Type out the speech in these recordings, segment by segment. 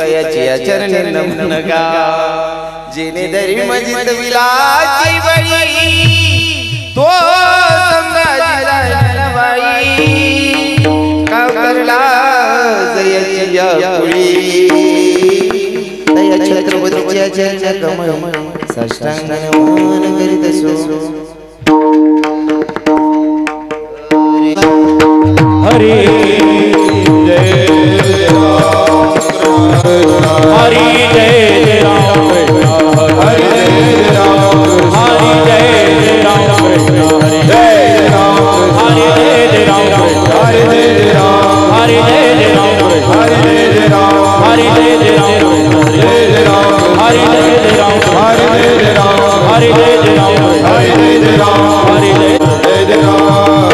तयाची चरणी नमन गा जिने दरी मजिद विलाची बळी तो संभाजीला नवाई काव करला जयाची या कुळी तया छत्रपतीच्या चरण कमळ साष्टांग नमन करीत असो हरे जय राम हरि जय राम हरि जय राम हरि जय राम हरि जय राम हरि जय राम हरि जय राम हरि जय राम हरि जय राम हरि जय राम हरि जय राम हरि जय राम हरि जय राम हरि जय राम हरि जय राम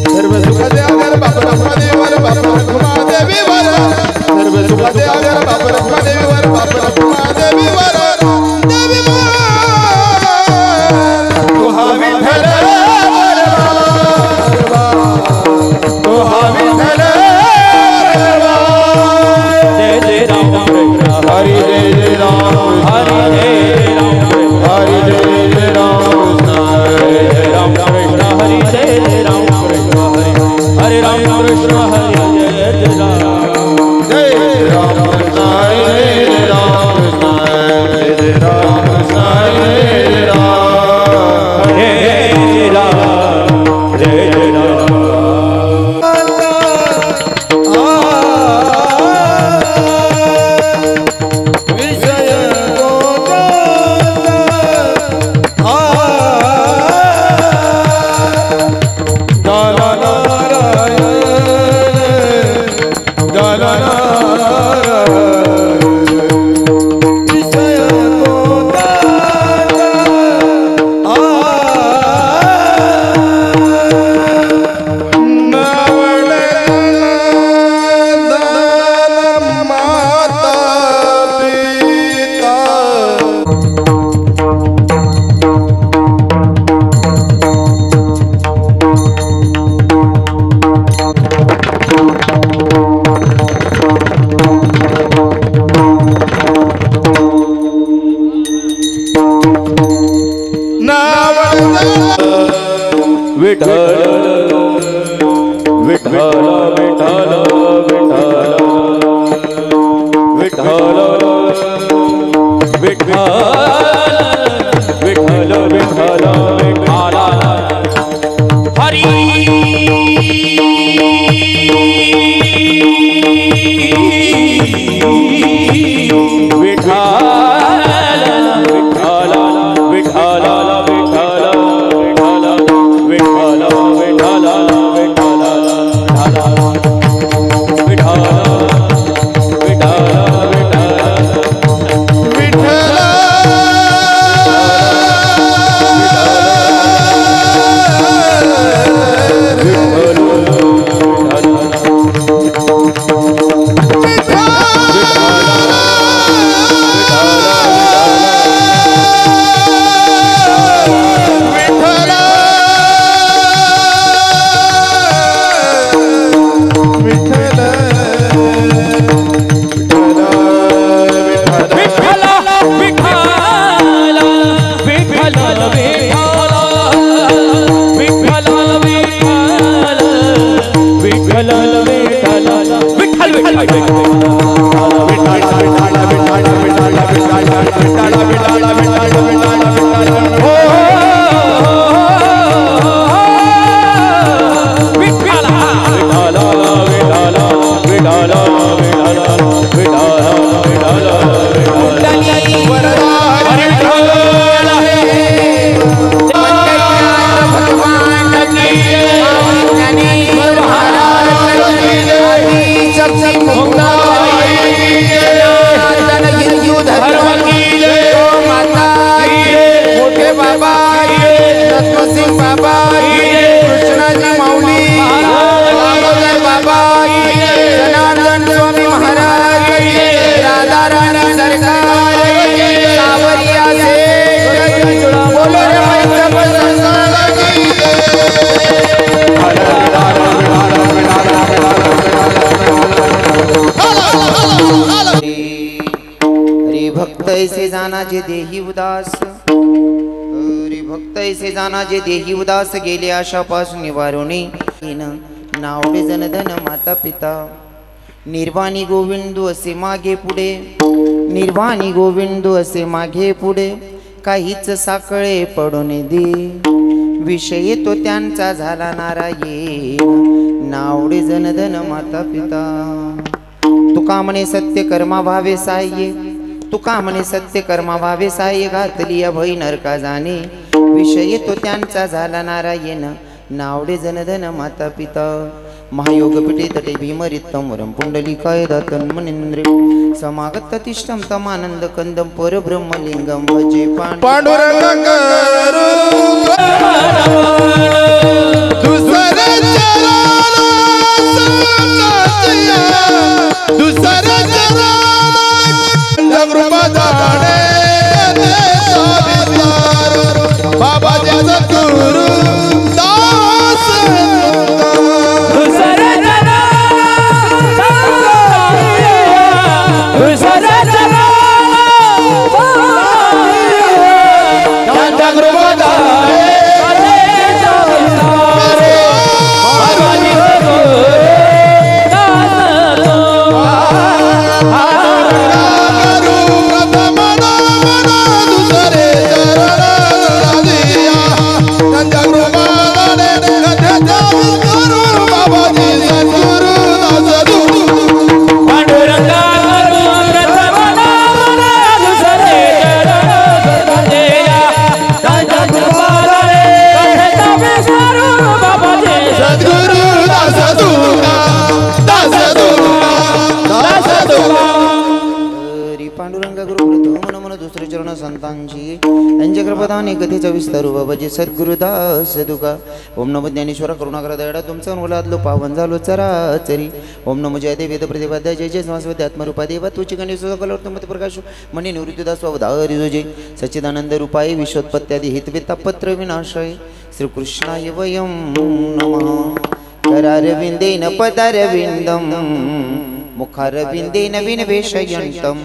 सर्व सुख देवा बाप रखमा देवी वर ऐसे जाना जे देही उदास, हरी भक्त ऐसे जाना जे देही उदास, गेले आशापासून निवारुणी नावडे जनधन माता पिता, निर्वाणी गोविंदू असे मागे पुढे, निर्वाणी गोविंदू असे मागे पुढे, काहीच साखळे पडून दे, विषय तो त्यांचा झाला नारायण, नावडे जनधन माता पिता. तुका म्हणे सत्य कर्मा भावे साह्य, तुका म्हणे सत्य कर्मा भावे साह्य, घातली अभय नरका जाणे, विषय तो त्यांचा झाला नारायण, नावडे जनधन माता पिता. महायोग पिटे तटे भीमरित्तम वरम पुंडलिकाय दातन मनिंद्र, समागत तिष्ठम तमानंद कंदम परब्रह्मलिंगम भजे पांडुरंग बाबा जगद्गुरु दास Hare चरण संतांची त्यांच्या कृपदाने कथेचा विस्तार बाबाजी सद्गुरुदास दुका. ओम नमो ज्ञानेश्वर करुणाकर दयडा तुमचा ओलादलो पावन झालो चराचरी. ओम नमो जय देव वेद प्रतिपाद्या जय जय संस्वते आत्मरूपा देवा तुझी गणेश कलवर्तमत प्रकाश मनी निवृत्तीदास अवधारी जोजे सच्चिदानंद रूपाय विश्वोत्पत्त्यादि हितवेता पत्र विनाशाय श्रीकृष्णाय वयं नमः. करारविंदेन पदारविंदम मुखारविंदेन विनिवेशयन्तं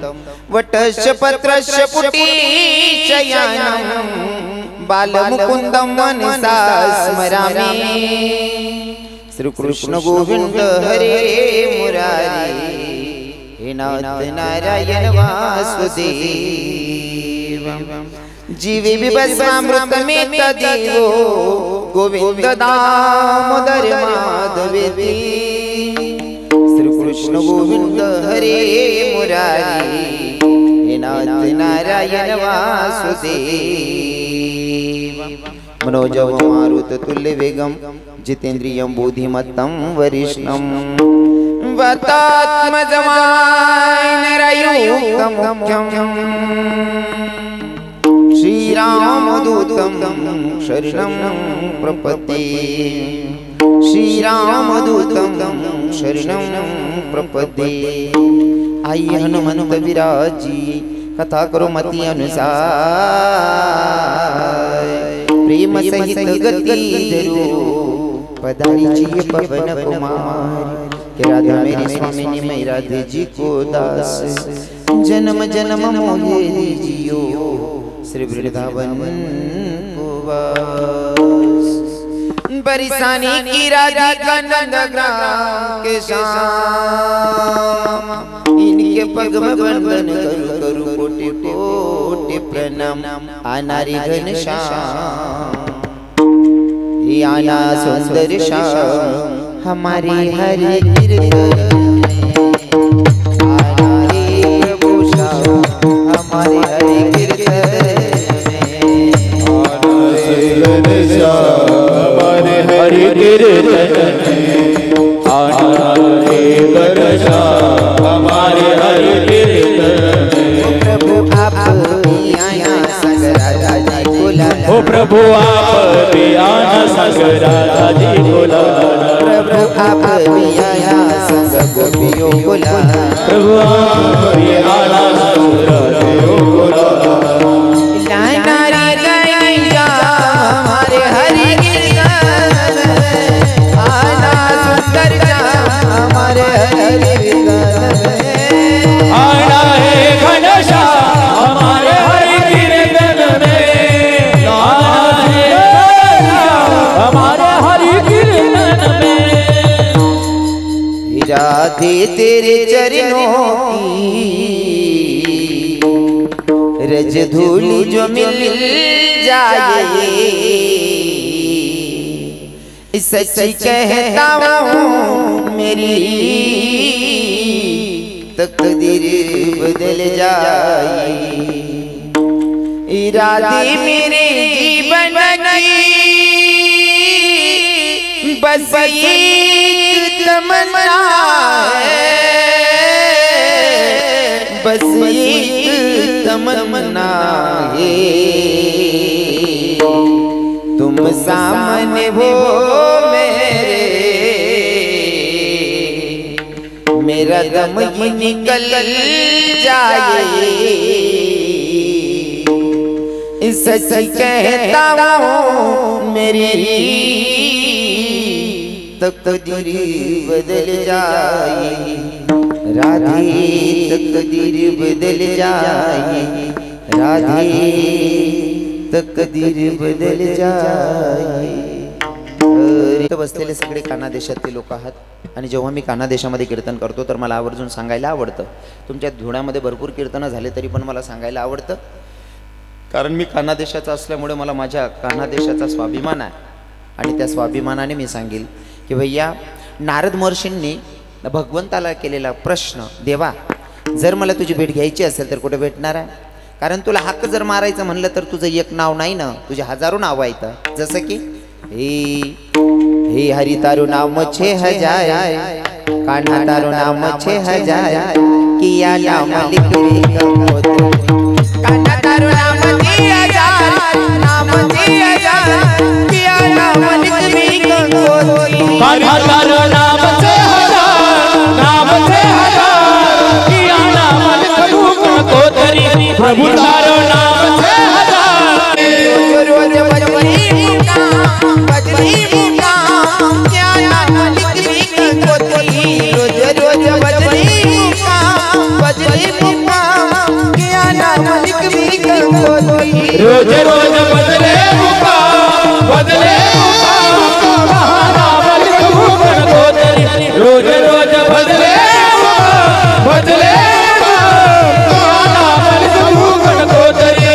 वटस्य पत्रस्य पुटीशयानं बालमुकुन्दं मनसा स्मरामि. श्रीकृष्ण गोविंद हरे मुरारी हे नाथ नारायण वासुदेव. जीवे विभस्मामृतमेत देवो गोविंद दामोदर माधवेति. श्रीकृष्ण गोविंद हरे मुरारी हे नाथ नारायण वासुदेव. मनोजव मारुत तुल्य वेगम जितेन्द्रियं बुद्धिमत्तं वरिष्ठं वतात्मजमानरयुक्तं मुख्यं श्रीरामदूतं शरणं प्रपद्ये. श्रीरामदूतं शरणं प्रपद्ये. आइए हनुमंत विराजी कथा करो मति अनुसार. प्रेम सहित गति धरो पधारी जी पवन कुमार. के राधा मेरी स्वामिनी मैं राधे जी को दास. जन्म जन्म मोहे जियो श्री वृंदावन को वास. बरसाने की राधिका नंदग्राम के श्याम. इनके पग में बंधन करूं करूं कोटि कोटि प्रणाम. आनारी घनश्याम ये आना सुंदर श्याम हमारी हरि कीर्तन प्रभु श्याम हमारे हरि कीर्तन हमारे हरि कीर्तन हमारे हरि कीर्तन. प्रभु आप भी आया संग राधा जी बोला. ओ प्रभु आप भी आना संग राधा जी बोला. प्रभु आप भी आया संग गोपियों बोला. प्रभु आप भी आना संग राधियों बोला. हमारे हरि कीर्तन आना सुंदर हमारे हरि कीर्तन. आना है घनश्याम हमारे हरि कीर्तन में. आना है हमारे हरि कीर्तन में. राधे तेरे चरणों की रज धूलि जो मिल जाए सच्ची कहता हूँ मेरी तकदीर बदल जाए. राधे मेरे जीवन की बस एक तमन्ना है. बस एक तमन्ना है तुम सामने हो मेरे. मेरा दम ही निकल जाए. सच कहता हूँ मेरी तकदीर बदल जाए. राधे तकदीर बदल जाए. राधे तकदीर बदल जाए. बसलेले सगळे काना देशातले लोक आहात आणि जेव्हा मी काना देशामध्ये कीर्तन करतो तर मला आवर्जून सांगायला आवडतं. तुमच्या धुळ्यामध्ये भरपूर कीर्तनं झाले तरी पण मला सांगायला आवडतं कारण मी काना देशाचा असल्यामुळे मला माझ्या काना देशाचा स्वाभिमान आहे. आणि त्या स्वाभिमानाने मी सांगेल की भैया नारद महर्षींनी भगवंताला केलेला प्रश्न, देवा जर मला तुझी भेट घ्यायची असेल तर कुठे भेटणार आहे? कारण तुला हक्क जर मारायचं म्हणलं तर तुझं एक नाव नाही ना, तुझे हजारो नाव आहेत. जसं की हे हरि तारू नाम 6000, कान्हा तारू नाम 6000, किया नाम लिख कान्हा तारू किया हजार किया ना मलिक भी कंकोत्री कान्हा तारा नाम से हजार किया नाम लिखूं को तेरी प्रभु तारा नाम से हजार रोज बजरी मुका क्या नाम मलिक भी कंकोत्री रोज बजरी मुका क्या नाम मलिक भी कंकोत्री रोज बदले मुका नाम लिखूं को तेरी रोज बदले नाम लिखूं को तेरी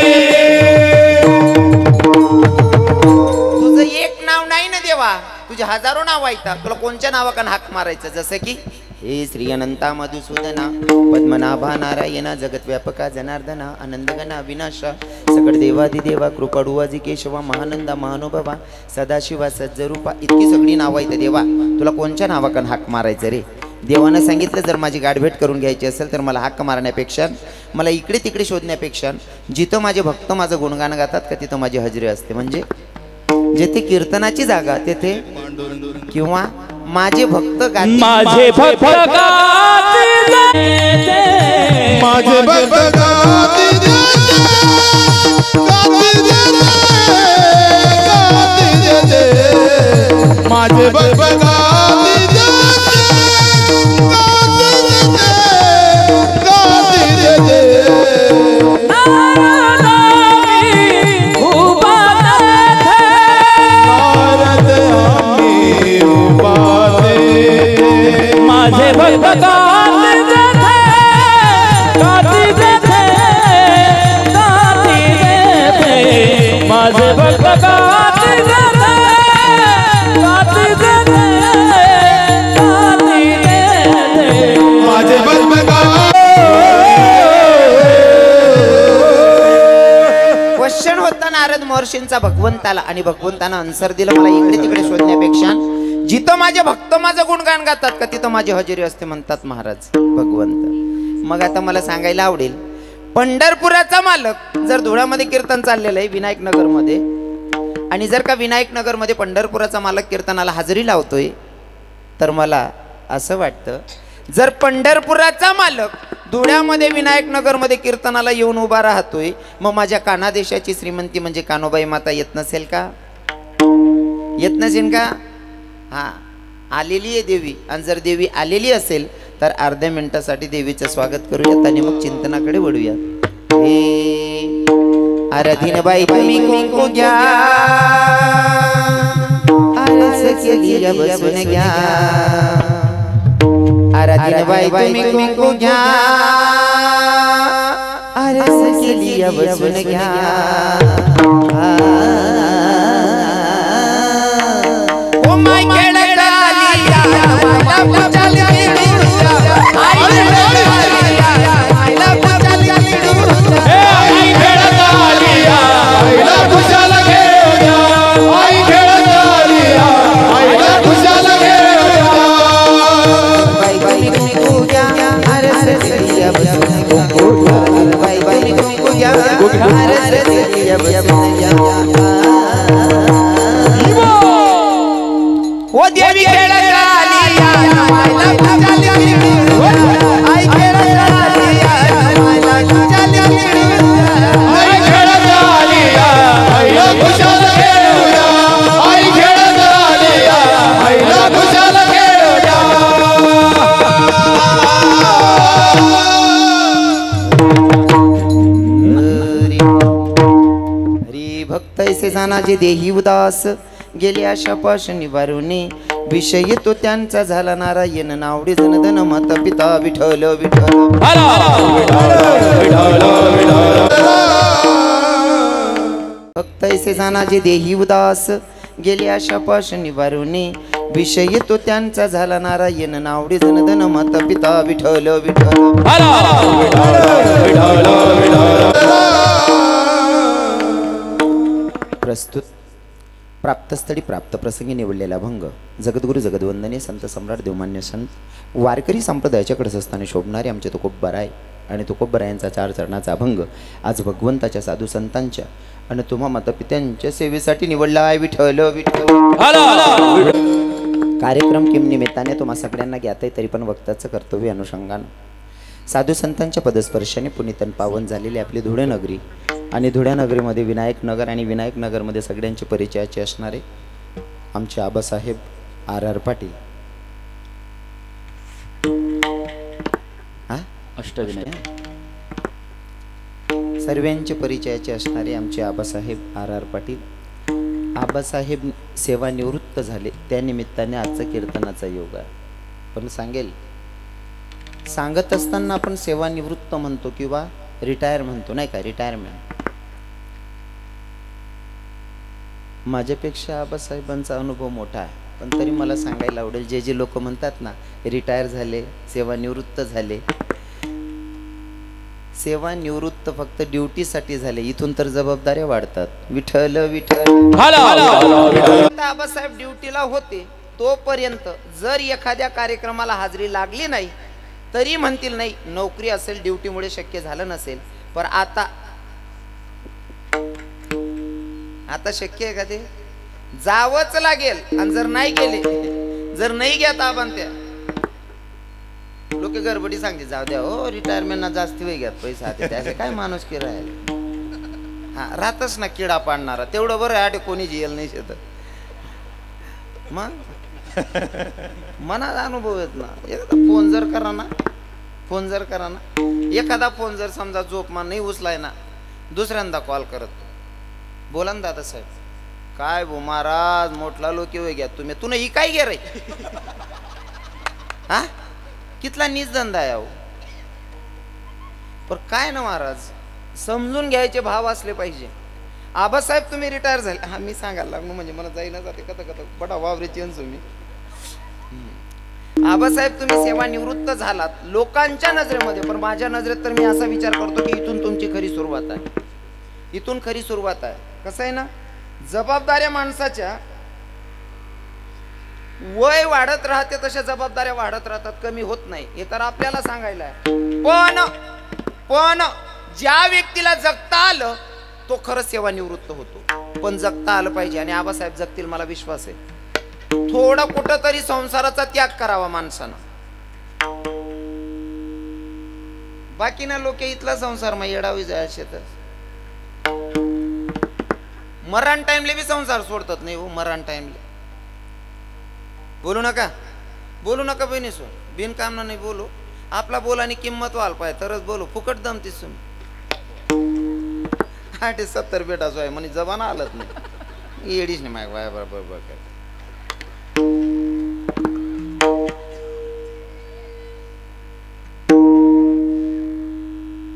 तुझं एक नाव नाही ना देवा तुझे हजारो नाव आहेत तुला कोणत्या नावाकडे हाक मारायचं जसं की हे श्री अनंता मधुसूदना पद्मनाभा नारायणा जगद्व्यापका जनार्दना आनंदगना विनाशा सकळ देवादिदेवा कृपाडुवाजी केशवा महानंदा महानुभावा सदाशिवा सज्जरूपा इतकी सगळी नावं आहेत देवा तुला कोणत्या नावाकडे हाक मारायचं रे देवानं सांगितलं जर माझी गाठभेट करून घ्यायची असेल तर मला हाक मारण्यापेक्षा मला इकडे तिकडे शोधण्यापेक्षा जिथं माझे भक्त माझं गुणगान गातात का तिथं माझी हजेरी असते म्हणजे जेथे कीर्तनाची जागा तेथे किंवा माझे भक्त गातील माझे भक्त माझे भक्त गाती देते माझे भक्त गाती देते माझे भक्त गाती देते माझे भक्त गाती देते माझे भक्त क्वेश्चन होता नारद महर्षींचा भगवंताला आणि भगवंतानं आन्सर दिलं मला इकडे तिकडे शोधण्यापेक्षा जिथं माझे भक्त माझं गुणगान गातात का तिथं माझी हजेरी असते म्हणतात महाराज भगवंत मग आता मला सांगायला आवडेल पंढरपुराचा मालक जर धुळ्यामध्ये कीर्तन चाललेलं आहे विनायक नगर मध्ये आणि जर का विनायक नगर मध्ये पंढरपुराचा मालक कीर्तनाला हजेरी लावतोय तर मला असं वाटतं जर पंढरपुराचा मालक धुळ्यामध्ये विनायक नगर मध्ये कीर्तनाला येऊन उभा राहतोय मग माझ्या कानादेशाची श्रीमंती म्हणजे कानोबाई माता येत नसेल का येत नसेल का हा आलेली आहे देवी आणि जर देवी आलेली असेल तर अर्ध्या मिनिटासाठी देवीचं स्वागत करूयात आणि मग चिंतनाकडे वळूयात हे आराधीनबाई तुम्ही कुंकू घ्या आरस केली बसून घ्या आराधीनबाई तुम्ही कुंकू घ्या आरस केली बसून घ्या वो देवी ऐसे जाना जे देही उदास गेले आशापाश निवारुणे विषय तो त्यांचा झाला नारायण नावडे जनधन माता पिता विठ्ठल विठ्ठल भक्त ऐसे जाना जे देही उदास गेले आशापाश निवारुणे विषय तो त्यांचा झाला नारायण नावडे जनधन माता पिता विठ्ठल विठ्ठल प्रस्तुत प्राप्तस्थळी प्राप्त प्रसंगी निवडलेला भंग जगद्गुरु जगद्वंदनीय संत सम्राट देवमान्य संत वारकरी संप्रदायाच्या कडसस्थानी शोभणारे आमचे तुकोबराय आणि तुकोबरा यांचा 4 चरणाचा अभंग आज भगवंताच्या साधू संतांच्या आणि तुम्हा मातापित्यांच्या सेवेसाठी निवडला आहे. विठ्ठल विठ्ठल. कार्यक्रम किम निमित्ताने तुम्हा सगळ्यांना ज्ञात आहे, तरी पण वक्ताचं कर्तव्य अनुषंगानं साधू संतांच्या पदस्पर्शाने पुनीतन पावन झालेली आपली धुळे नगरी आणि धुळ्या नगरीमध्ये विनायक नगर आणि विनायक नगरमध्ये सगळ्यांचे परिचयाचे असणारे आमचे आबासाहेब RR पाटील. अष्टविनायक सर्वांचे परिचयाचे असणारे आमचे आबासाहेब RR पाटील. आबासाहेब सेवानिवृत्त झाले, त्या निमित्ताने आजचा कीर्तनाचा योग आहे. पण सांगत असताना आपण सेवानिवृत्त म्हणतो किंवा रिटायर म्हणतो, नाही का, रिटायरमेंट. माझ्यापेक्षा आबासाहेबांचा अनुभव मोठा आहे, पण तरी मला सांगायला आवडेल, जे लोक म्हणतात ना रिटायर झाले, सेवानिवृत्त झाले, सेवानिवृत्त फक्त ड्युटीसाठी झाले, इथून तर जबाबदाऱ्या वाढतात. विठ्ठल विठ्ठल. आबासाहेब ड्युटीला होते तोपर्यंत जर एखाद्या कार्यक्रमाला हाजरी लागली नाही तरी म्हणतील नाही नोकरी असेल, ड्युटीमुळे शक्य झालं नसेल. पण आता शक्य आहे का ते? जावंच लागेल. आणि जर नाही गेले, जर नाही घेता आपण त्या लोक गडबडी सांगते जाऊ द्या हो, रिटायरमेंटना जास्ती वेळ घ्यात पैसे हाते, त्याचे काय माणूस की राहील. हा राहतच ना किडा पाडणारा, तेवढं बरं आहे कोणी जेल नाही शेत. मग मनात अनुभव येत ना. एखादा फोन जर करा ना, एखादा फोन जर समजा झोपमान नाही उचलाय ना, दुसऱ्यांदा कॉल करत बोला ना दादा साहेब, काय भो महाराज मोठला लोक वेळ घ्या तुम्ही, तू ही काय घे रे, हा कितला नीच धंदा आहे अहो. पण काय ना महाराज, समजून घ्यायचे भाव असले पाहिजे. आबासाहेब तुम्ही रिटायर झाले, हा मी सांगायला लागलो म्हणजे मला जाईना जाते कथा बडा वावरे चेंज तुम्ही. आबासाहेब तुम्ही सेवानिवृत्त झालात लोकांच्या नजरेमध्ये, पण माझ्या नजरेत तर मी असा विचार करतो की इथून तुमची खरी सुरुवात आहे. इथून खरी सुरुवात आहे. कसं आहे ना, जबाबदाऱ्या माणसाच्या वय वाढत राहते तशा जबाबदाऱ्या वाढत राहतात, कमी होत नाही. हे तर आपल्याला सांगायला आहे. पण ज्या व्यक्तीला जगता आलं तो खरंच सेवानिवृत्त होतो. पण जगता आलं पाहिजे, आणि आबासाहेब जगतील मला विश्वास आहे. थोडं कुठं तरी संसाराचा त्याग करावा माणसानं. बाकी ना लोक इथला संसार मग येडावी जाय शेत. मरण टाइमले बी संसार सोडतात नाही हो. मरण टाइमले बोलू नका बहिणी सो, बिनकाम नाही बोलू. आपला बोलानी किंमत व्हायला पाहिजे तरच बोलू. फुकट दमतीस तुम्ही 70 बेटा जो आहे म्हणे जबाना आलत नाही, येडीच नाही माग बरोबर.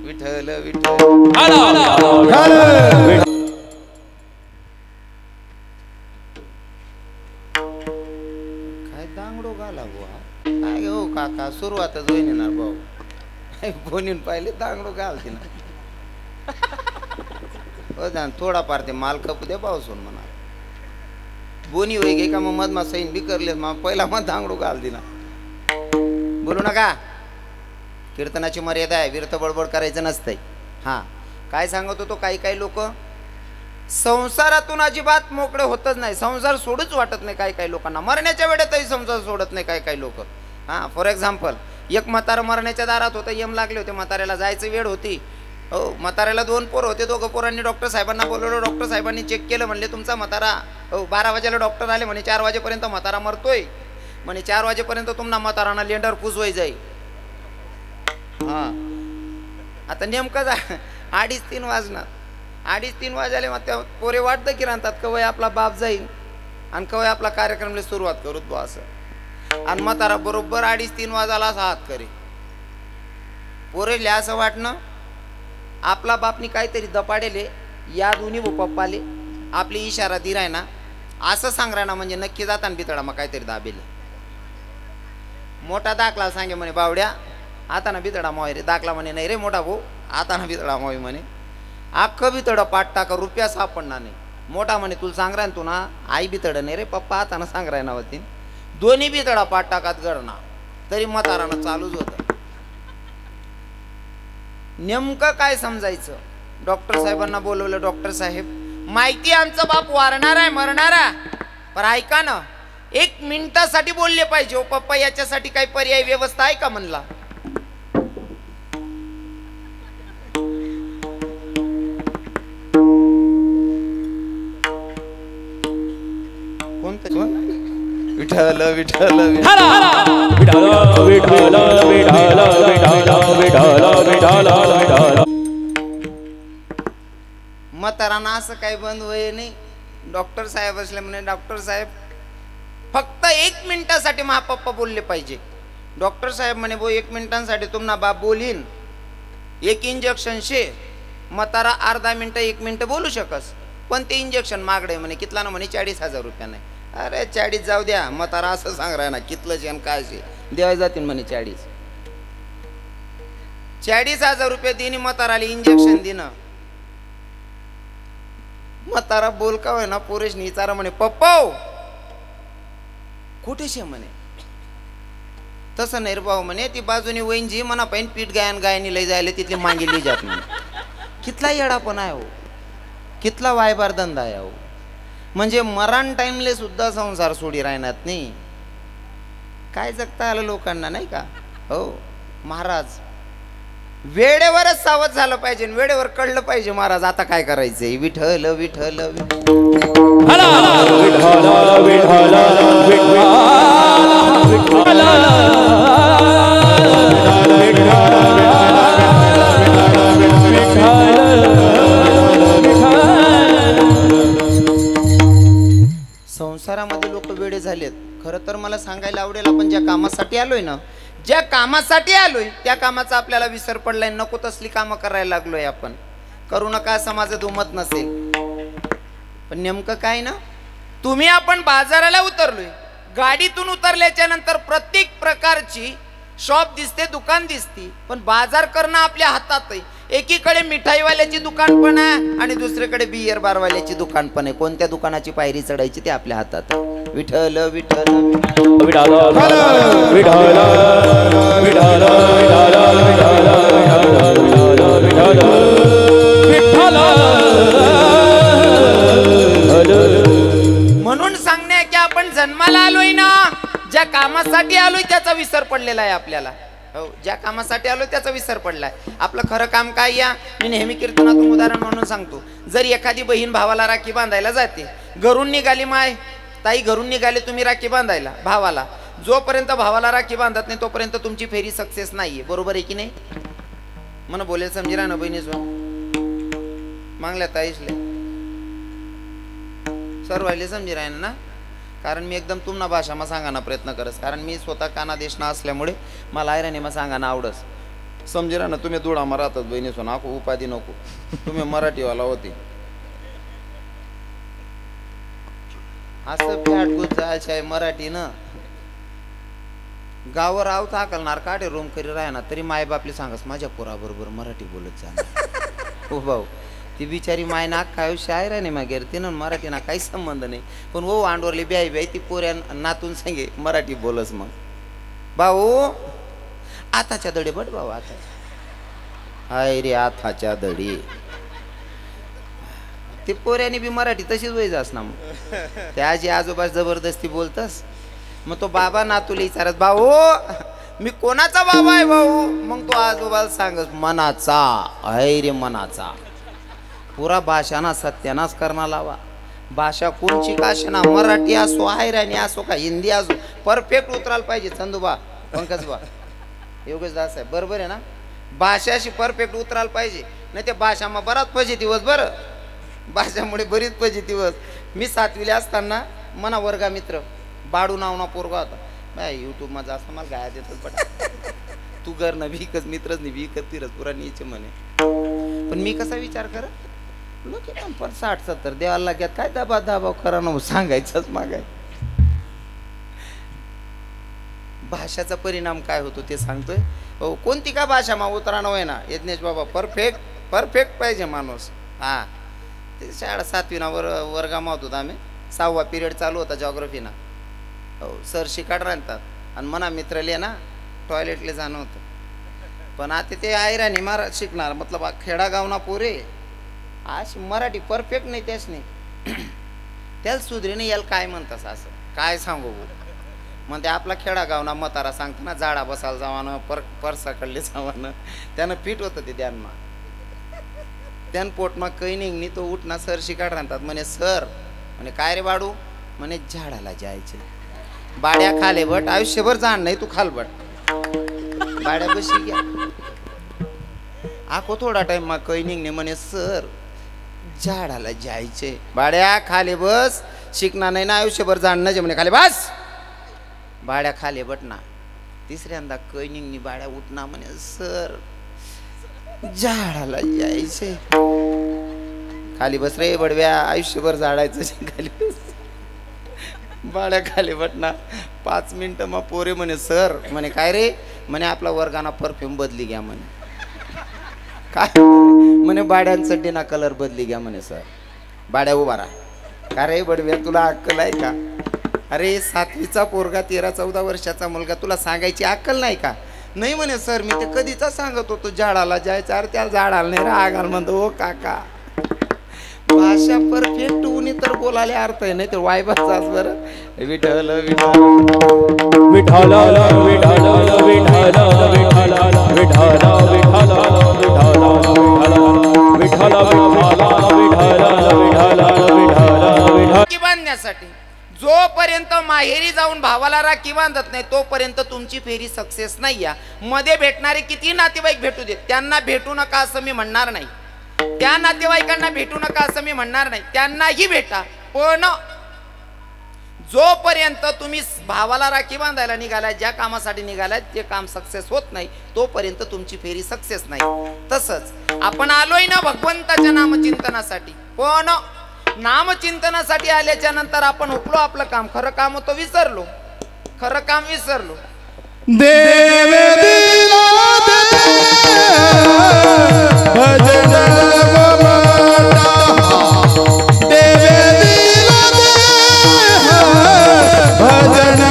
विठ्ठल विठ्ठल. काय दांगडो घाला बुवा, काय हो काका सुरुवातच होईन ना भाऊ. फोनीन पाहिले दांगडो घालते ना. थोडाफार ते माल खपू द्या पावसून म्हणा. बोनी होई गे का मग मधमा सैन बी करले मग पहिला मग दांगडो घाल दिला. बोलू नका, कीर्तनाची मर्यादा आहे, विरत बडबड करायचं नसतंय. हा काय सांगत होतो, काही लोक संसारातून अजिबात मोकळे होतच नाही, संसार सोडूच वाटत नाही. काही लोकांना मरण्याच्या वेळेतही संसार सोडत नाही काही लोक. हा फॉर एक्झाम्पल, एक म्हातारा मरण्याच्या दारात होतं, यम लागले होते, म्हाताऱ्याला जायची वेळ होती. हो, म्हाताऱ्याला 2 पोरं होते, दोघं पोरांनी डॉक्टर साहेबांना बोलवलं. डॉक्टर साहेबांनी चेक केलं, म्हणले तुमचा म्हातारा, हो 12 वाजेला डॉक्टर आले म्हणे 4 वाजेपर्यंत म्हातारा मरतोय म्हणे, 4 वाजेपर्यंत तुमना म्हातारांना लेंडर पुसवाय जाईल. हा आता नेमकं 2:30-3 वाजणार. 2:30-3 वाजले मग त्या पोरे वाटतं की राहतात कवय आपला बाप जाईल आणि कवय आपला कार्यक्रमला सुरुवात करूत बा असं. आणि म्हातारा बरोबर 2:30-3 वाजायला असा हात करे. पोरेले असं वाटणं आपला बापनी काहीतरी दपाडेले, या दोन्ही पप्पाले आपली इशारा दी राय ना असं सांग राय ना, म्हणजे नक्की जाताना बितडा मग काहीतरी दाबेले. मोठा दाखला सांगे म्हणे बावड्या आता ना बितडा मोय रे. दाखला म्हणे नाही रे मोठा भाऊ, आता ना बितडा मोय म्हणे. अख्खं बितडं पाठ टाका, रुपया सापडणार नाही. मोठा म्हणे तुला सांग राय तू ना, आई बितड नाही रे पप्पा आता ना सांग राय ना होती. दोन्ही बितडा पाठ टाकात गडना तरी म्हातारानं चालूच होतं. नेमकं काय समजायचं? डॉक्टर साहेबांना बोलवलं. डॉक्टर साहेब, माहिती आमचा बाप वारणार आहे, मरणार आहे, पण ऐका ना, 1 मिनिटासाठी बोलले पाहिजे. ओ पप्पा, याच्यासाठी काही पर्याय व्यवस्था आहे का म्हणला. कोणतं? विठ्ठल विठ्ठल म्हातारांना असं काही बंद होय नाही. डॉक्टर साहेब असले म्हणे, डॉक्टर साहेब फक्त 1 मिनिटासाठी महापप्पा बोलले पाहिजे. डॉक्टर साहेब म्हणे, बो 1 मिनिटांसाठी तुमना बाप बोलीन, 1 इंजेक्शन शे. म्हातारा अर्धा मिनिट 1 मिनिट बोलू शकस, पण ते इंजेक्शन मागडे म्हणे. कितला ना म्हणे 40,000 रुपया. नाही, अरे 40 जाऊ द्या. म्हातारा असं सांग राय ना, कितलं शेण काय शे देवाय जातील म्हणे. 40,000 रुपये दिनी म्हाताराला इंजेक्शन दिनं. म्हातारा बोल का होय ना, पोरेश विचारा म्हणे, पप्पा कुठे शे म्हणे. तसं नाही रे भाऊ म्हणे, ती बाजूनी वहीन जी म्हणा पाहिजे पीठ गायनी लय जायला तिथली मागेली जात म्हणे. कितला येडा पण आहे हो, कितला वायबार धंदा आहे हो. म्हणजे मरण टाइमले सुद्धा संसार सोडी राहणार नाही. काय जगता आलं लोकांना, नाही का हो महाराज. वेळेवरच सावध झालं पाहिजे, वेळेवर कळलं पाहिजे महाराज आता काय करायचंय. विठ्ठल विठ्ठल संसारामध्ये लोक वेडे झालेत. खरं तर मला सांगायला आवडेल, आपण ज्या कामासाठी आलोय ना, ज्या कामासाठी आलोय त्या कामाचा आपल्याला विसर पडलाय. नको तसली कामं करायला लागलोय आपण. करू नका समाजात उमत नसेल, पण नेमकं काय ना, तुम्ही आपण बाजाराला उतरलोय. गाडीतून उतरल्याच्या नंतर प्रत्येक प्रकारची शॉप दिसते, दुकान दिसते, पण बाजार करणं आपल्या हातात आहे. एकीकडे मिठाईवाल्याची दुकान पण आहे आणि दुसरीकडे बियर बारवाल्याची दुकान पण आहे. कोणत्या दुकानाची पायरी चढायची ते आपल्या हातात आहे. विठ्ठल विठ्ठल म्हणून सांगणे की आपण जन्माला आलोय ना, ज्या कामासाठी आलोय त्याचा विसर पडलेला आहे आपल्याला. हो, ज्या कामासाठी आलोय त्याचा विसर पडलाय. आपलं खरं काम काय या, मी नेहमी कीर्तनातून उदाहरण म्हणून सांगतो. जर एखादी बहीण भावाला राखी बांधायला जाते, घरून निघाली माय ताई, घरून निघाले तुम्ही राखी बांधायला भावाला, जोपर्यंत भावाला राखी बांधत नाही तोपर्यंत तुमची फेरी सक्सेस नाहीये. बरोबर आहे की नाही? मन बोलेल समजी राहा ना बहिणीच मागल्या ताईसले सर्वायले समजी राहीन ना. कारण मी एकदम तुम्हाला भाषामा सांगाना प्रयत्न करस, कारण मी स्वतः काना देशना असल्यामुळे मला आयराणीमा सांगाना आवडस. समजी राहा ना. तुम्ही दुडामा राहतात बहिणीसो, नको उपाधी नको, तुम्ही मराठीवाला होते. असं फॅटगुत जायचं आहे मराठी ना. गावावर आवत हाकलणार काढे रूम करी राहणार तरी मायबापले सांगस माझ्या पोराबरोबर मराठी बोलत जाणार. हो भाऊ, ती बिचारी माय नाक काय शायर नाही मागेर तिनं मराठीना काही संबंध नाही, पण हो अंडोरली ब्याई ब्याई ती पोऱ्या नातून सांगे मराठी बोलस. मग भाऊ आताच्या दडे बट भाऊ, आता हाय रे आताच्या दडी. ते पोऱ्याने बी मराठी तशीच वय जास ना. मग त्या आजी आजोबा जबरदस्ती बोलतस. मग तो बाबा नातूला विचारत, भाऊ मी कोणाचा बाबा आहे भाऊ? मग तो आजोबाला सांगस मनाचा. हाय रे मनाचा. पुरा भाषाना सत्यानाश करणा लावा. भाषा कोणची का ना, मराठी असो, आयराणी असो का हिंदी असो, परफेक्ट उतरायला पाहिजे. चंदूबा पंकजबा योगेशदास आहे बरोबर आहे ना. भाषाशी परफेक्ट उतरायला पाहिजे, नाही ते भाषा मग बराच पॉझिटिव्हच. बरं भाषामुळे बरीच पॉझिटिव्हच. मी 7वीला असताना मना वर्गा मित्र बाडू नावना पोरगा होता. बाय यूट्यूबमा जास्त मला गाया देतच बटा तू घर ना विकच मित्रच नाही विकत तिरच पुरा नीचे म्हणे. पण मी कसा विचार कर लोक पण 60-70 द्यायला लाग्यात काय दाबा दाबाव करा ना सांगायचंच मागाय. भाषाचा परिणाम काय होतो ते सांगतोय. हो कोणती का भाषा मा उतराणं होय ना यज्ञेश बाबा परफेक्ट पाहिजे माणूस. हा ते शाळा 7वीना वर्गामा होतो आम्ही. 6वा पिरियड चालू होता जॉग्रफीना. हो सर शिकाड राहतात आणि मना मित्रले ना टॉयलेटले जाणं होतं. पण आता ते आयराणी मारा शिकणार मतलब खेडागावना पोरे आज मराठी परफेक्ट नाही त्याच नाही त्याला सुधरीने याला काय म्हणतास असं काय सांगू मग ते आपला खेडागावना म्हातारा सांगतो ना झाडा बसायला जावानं परसाकडले जावानं त्यानं पीठ होतं ते त्यांना त्यान पोटमा काही निघणी तो उठना सर शिकाड राहतात म्हणे सर म्हणे काय रे बाडू म्हणे झाडाला जायचे बाड्या खाले बट आयुष्यभर जाण नाही तू खालबट बाड्या बशी घ्या आखो थोडा टाइम मा काही निघणे म्हणे सर झाडाला जायचे बाड्या खाले बस शिकणार नाही ना आयुष्यभर जाणं म्हणे खाली बस बाड्या खाले बट ना तिसऱ्यांदा काही निघणी बाड्या उठना म्हणे सर झाडाला जायचे खाली बस रे बडव्या आयुष्यभर झाडायचं खाली बस बाड्या खाली बटना 5 मिनिटं मग पोरे म्हणे सर म्हणे काय रे म्हणे आपला वर्गाना परफ्यूम बदली घ्या म्हणे काय म्हणे बाड्यांचा डिना कलर बदली घ्या म्हणे सर बाड्या उभा राहा का रे बडव्या तुला अक्कल आहे का अरे 7वीचा पोरगा 13-14 वर्षाचा मुलगा तुला सांगायची अक्कल नाही का नाही म्हणे सर मी ते कधीचा सांगत होतो झाडाला जायचं अरे त्याला झाडाला नाही रागाल म्हणतो ओ काका भाषा परफेक्ट होऊन तर बोलायला अर्थ आहे नाही तर वायबाचाच बरं विठ्ठल विठ्ठल विठ्ठल विठ्ठल विठ्ठल विठ्ठल विठ्ठल विठ्ठल राखी बांधण्यासाठी जोपर्यंत माहेरी जाऊन भावाला राखी बांधत नाही तोपर्यंत तुमची फेरी सक्सेस नाही या मध्ये भेटणारे किती नातेवाईक भेटू देत त्यांना भेटू नका असं मी म्हणणार नाही त्या नातेवाईकांना भेटू नका असं मी म्हणणार नाही त्यांनाही भेटा पण जोपर्यंत तुम्ही भावाला राखी बांधायला निघालाय ज्या कामासाठी निघालाय ते काम सक्सेस होत नाही तोपर्यंत तुमची फेरी सक्सेस नाही तसंच आपण आलोय ना भगवंताच्या नामचिंतनासाठी पण नामचिंतनासाठी आल्याच्या नंतर आपण हुकलो आपलं काम खरं काम होतं विसरलो खरं काम विसरलो देव दिला भजन देव दिला भजन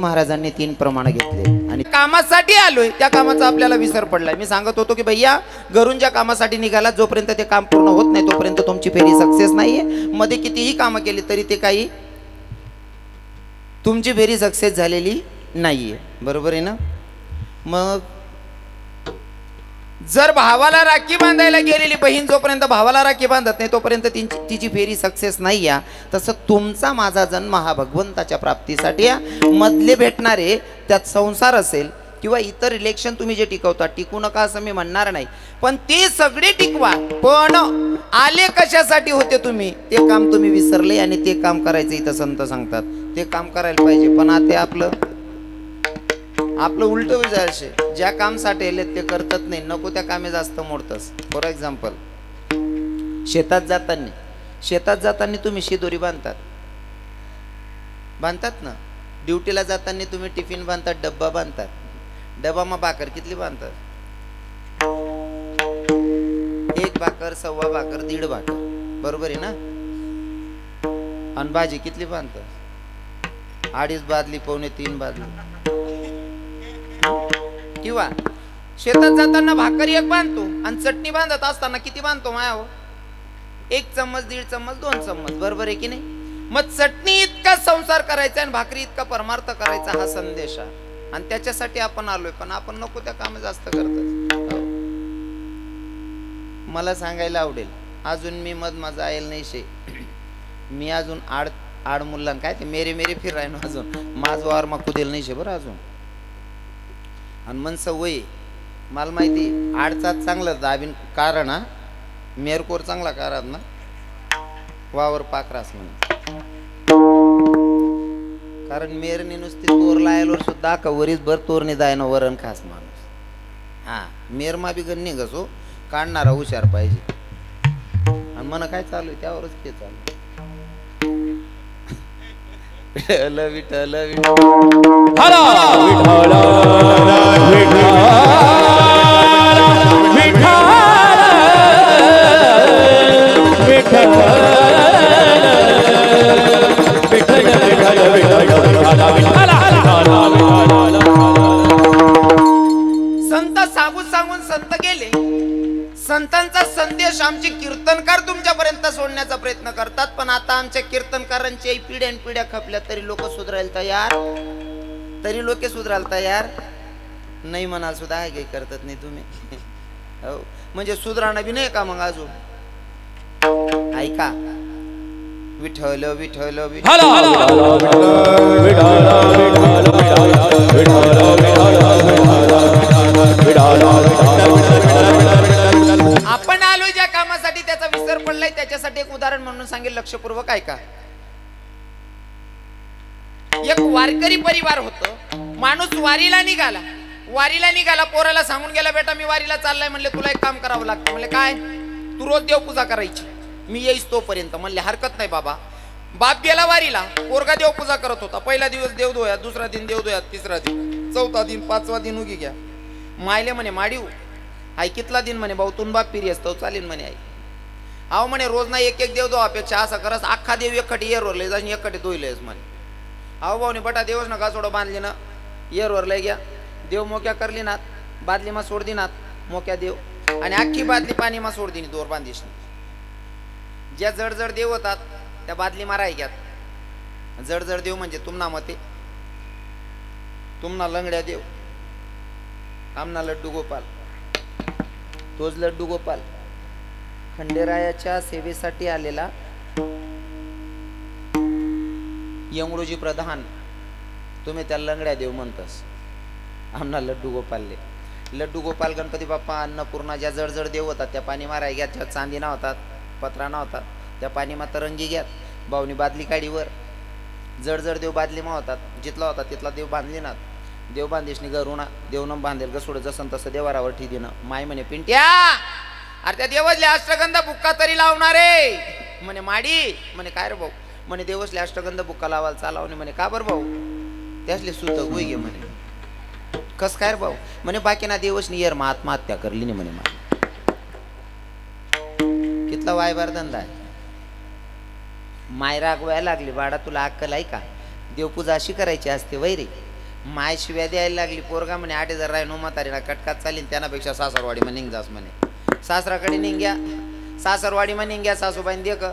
महाराजांनी 3 प्रमाण घेतले आणि कामासाठी आलोय त्या कामाचा आपल्याला विसर पडलाय मी सांगत होतो की भैया घरून ज्या कामासाठी निघाला जोपर्यंत ते काम पूर्ण होत नाही तोपर्यंत तुमची फेरी सक्सेस नाहीये मध्ये कितीही कामं केली तरी ते काही तुमची फेरी सक्सेस झालेली नाहीये बरोबर आहे ना मग जर भावाला राखी बांधायला गेलेली बहीण जोपर्यंत भावाला राखी बांधत नाही तोपर्यंत तिची फेरी सक्सेस नाही या. तसं तुमचा माझा जन्म हा भगवंताच्या प्राप्तीसाठी या. मधले भेटणारे त्यात संसार असेल किंवा इतर रिलेशन तुम्ही जे टिकवता, टिकू नका असं मी म्हणणार नाही, पण ते सगळे टिकवा. पण आले कशासाठी होते तुम्ही ते काम तुम्ही विसरले आणि ते काम करायचं इथं संत सांगतात. ते काम करायला पाहिजे, पण आता आपलं उलट विचारशे ज्या कामसाठी आले ते करतात नाही, नको त्या कामे जास्त मोडतस. फॉर एक्झाम्पल, शेतात जाताना तुम्ही शिदोरी बांधतात ना. ड्युटीला जाताना तुम्ही टिफिन बांधतात, डब्बा बांधतात. डबा मग भाकर कितली बांधतात? 1 भाकर, 1.25 भाकर, 1.5 भाकर, बरोबर आहे ना. आणि भाजी कितली बांधतात? 2.5 बादली, 2.25 बादली. किंवा शेतात जाताना भाकर 1 बांधतो आणि चटणी बांधत असताना किती बांधतो माया? 1 चम्मच, 1.5 चम्मच, 2 चम्मच, बरोबर आहे की नाही. मग चटणी इतका संसार करायचा आणि भाकरी इतका परमार्थ करायचा हा संदेश आहे. आणि त्याच्यासाठी आपण आलोय, पण आपण नको त्या काम जास्त करतात. मला सांगायला आवडेल, अजून मी माझा आयल नाही शे. मी अजून आड मुलां काय ते मेरे फिराय ना, अजून माझ वार मग कुदेल नाही शे बरं अजून. आणि मन सवय मला माहिती, आडचाच चांगलं दाबीन कारण हा मेरकोर चांगला कारण ना, वावर पाकरास म्हणून. कारण मेरनी नुसती तोर लायलोर सुद्धा का वरीस भर तोरणी जाय ना वरण खास माणूस. हा मेरमा बी गण निघसो काढणारा हुशार पाहिजे. आणि मन काय चालू आहे त्यावरच ते चालू. विठ्ठल विठ्ठल संत सांगून संत गेले. संतांचा संदेश आमचे कीर्तनकार तुमच्यापर्यंत सोडण्याचा प्रयत्न करतात, पण आता आमच्या कीर्तनकारांच्या पिढ्यान पिढ्या खपल्या तरी लोक सुधारायला तयार नाही म्हणाल सुद्धा आहे काही करतात नाही तुम्ही. हो म्हणजे सुधारणा बी नाही का मग अजून? ऐका, विठ्ठल विठ्ठल आपण आलो ज्या कामासाठी त्याचा विसर पडलाय त्याच्यासाठी एक उदाहरण म्हणून सांगेल, लक्षपूर्वक ऐका. एक वारकरी परिवार होत. माणूस वारीला निघाला, पोराला सांगून गेला, बेटा मी वारीला चाललाय. म्हणले तुला एक काम करावं लागतं. म्हणले काय? तू रोज देवपूजा करायची, मी येईस तोपर्यंत. म्हणले हरकत नाही बाबा. बाप गेला वारीला, पोरगा देवपूजा करत होता. पहिला दिवस देवधोया, दुसरा दिन देवधोया, तिसरा दिन, चौथा दिन, 5वा दिन उगी घ्या. मायले म्हणे माडीव आई कितला दिन? म्हणे भाऊ तुन बाप पिरी असतो चालेल म्हणे आई. आव म्हणे रोज ना एक देव दो अपेक्षा असं करस अख्खा देव एकखटी येरवर लय जाऊन एकखटी धुईलेस म्हणे. आव भाऊ ने बटा देवच ना घासोडं बांधली ना, येरवर लय घ्या. देव मोक्या करली नात, बादली मा सोड दिनात मोक्या देव, आणि अख्खी बादली पाणी मा सोड दिनी दोर बांधीस. ज्या जड देव होतात त्या बादली मारा घ्यात. जड देव म्हणजे तुमना मते, तुमना लंगड्या देव, आमना लड्डू गोपाल. तोच लड्डू गोपाल खंडेरायाच्या सेवेसाठी आलेला यमरोजी प्रधान. तुम्ही त्या लंगड्या देव म्हणतस. आमना लड्डू गोपालले. लड्डू गोपाल गणपती बाप्पा अन्नपूर्णा ज्या जड देव होतात त्या पाणी माराय घ्यात. ज्या चांदी ना होतात, पत्रा ना होतात त्या पाणी मा तरंगी घ्यात. भाऊनी बादली काढीवर जड देव बादली मा होतात. जिथला होता तिथला देव बांधली नात. देव बांधीशनी गरुणा देवनं बांधेल गसोड जसं तसं देवारावर ठी देणं. माय म्हणे पिंट्या अरे त्या देवसले अष्टगंध बुक्का तरी लावणारे. म्हणे माडी. म्हणे काय रे भाऊ? म्हणे देवसले अष्टगंध बुक्का लावायला चालावणे. म्हणे का बरं भाऊ? त्यासले सुत गुई घे म्हणे. कस काय रे भाऊ? म्हणे बाकी ना देवसनी येर मग आत्महत्या करली नाही म्हणे. मा कितला वायबार धंदा आहे. माय रागवायला लागली, बाळा तुला अक्कल आहे का? देवपूजा अशी करायची असते वैरे. माय शिव्या द्यायला लागली. पोरगा म्हणे 8,000 राय नो म्हातारीला कटकात चालीन, त्यानापेक्षा सासरवाडी मा निघ जास म्हणे. सासराकडे निघ्या, सासरवाडी मा निघ्या. सासूबाई देख,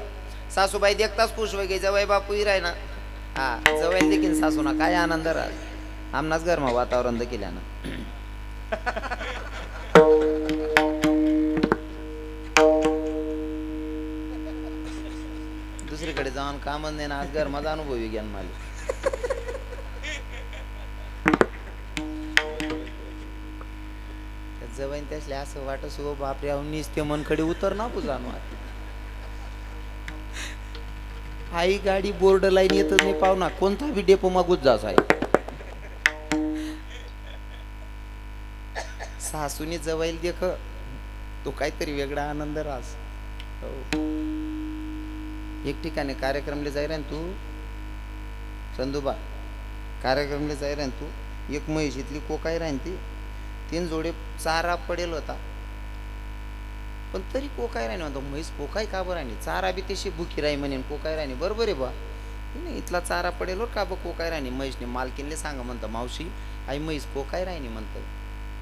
सासूबाई देखताच खुश वै गे. जवळ बापू राय ना, हा जवळ देखील सासू ना काय आनंद राह. आमनाच गरमा वातावरण देखील ना. दुसरीकडे जाऊन कामच नाही ना आज घर माझा अनुभवी ज्ञान मला जवळ त्यासले असं वाटत सो बापरे अवनीस ते मनकडे उतर ना पुजानो आई गाडी बोर्ड लाईन येतच नाही पाहुणा कोणता बी डेपो मागूच जास आहे सासूने जवळ देख तो काहीतरी वेगळा आनंद रास हो एक ठिकाणी कार्यक्रमला जाय रे तू संदूबा कार्यक्रमला जाय रे तू एक म्हैशीतली कोकाय राहीन ती 3 जोडे चारा पडेल होता पण तरी कोकाय राहिनी म्हणतो म्हैस कोकाय का बरं राहिनी चारा बी तशी भुकी राही म्हणे कोकाय राहिनी बरोबर आहे बा नाही इथला चारा पडेल का बा कोकाय राहिनी म्हैसने मालकीनले सांगा म्हणतं मावशी आई म्हैस कोकाय राहिनी म्हणतं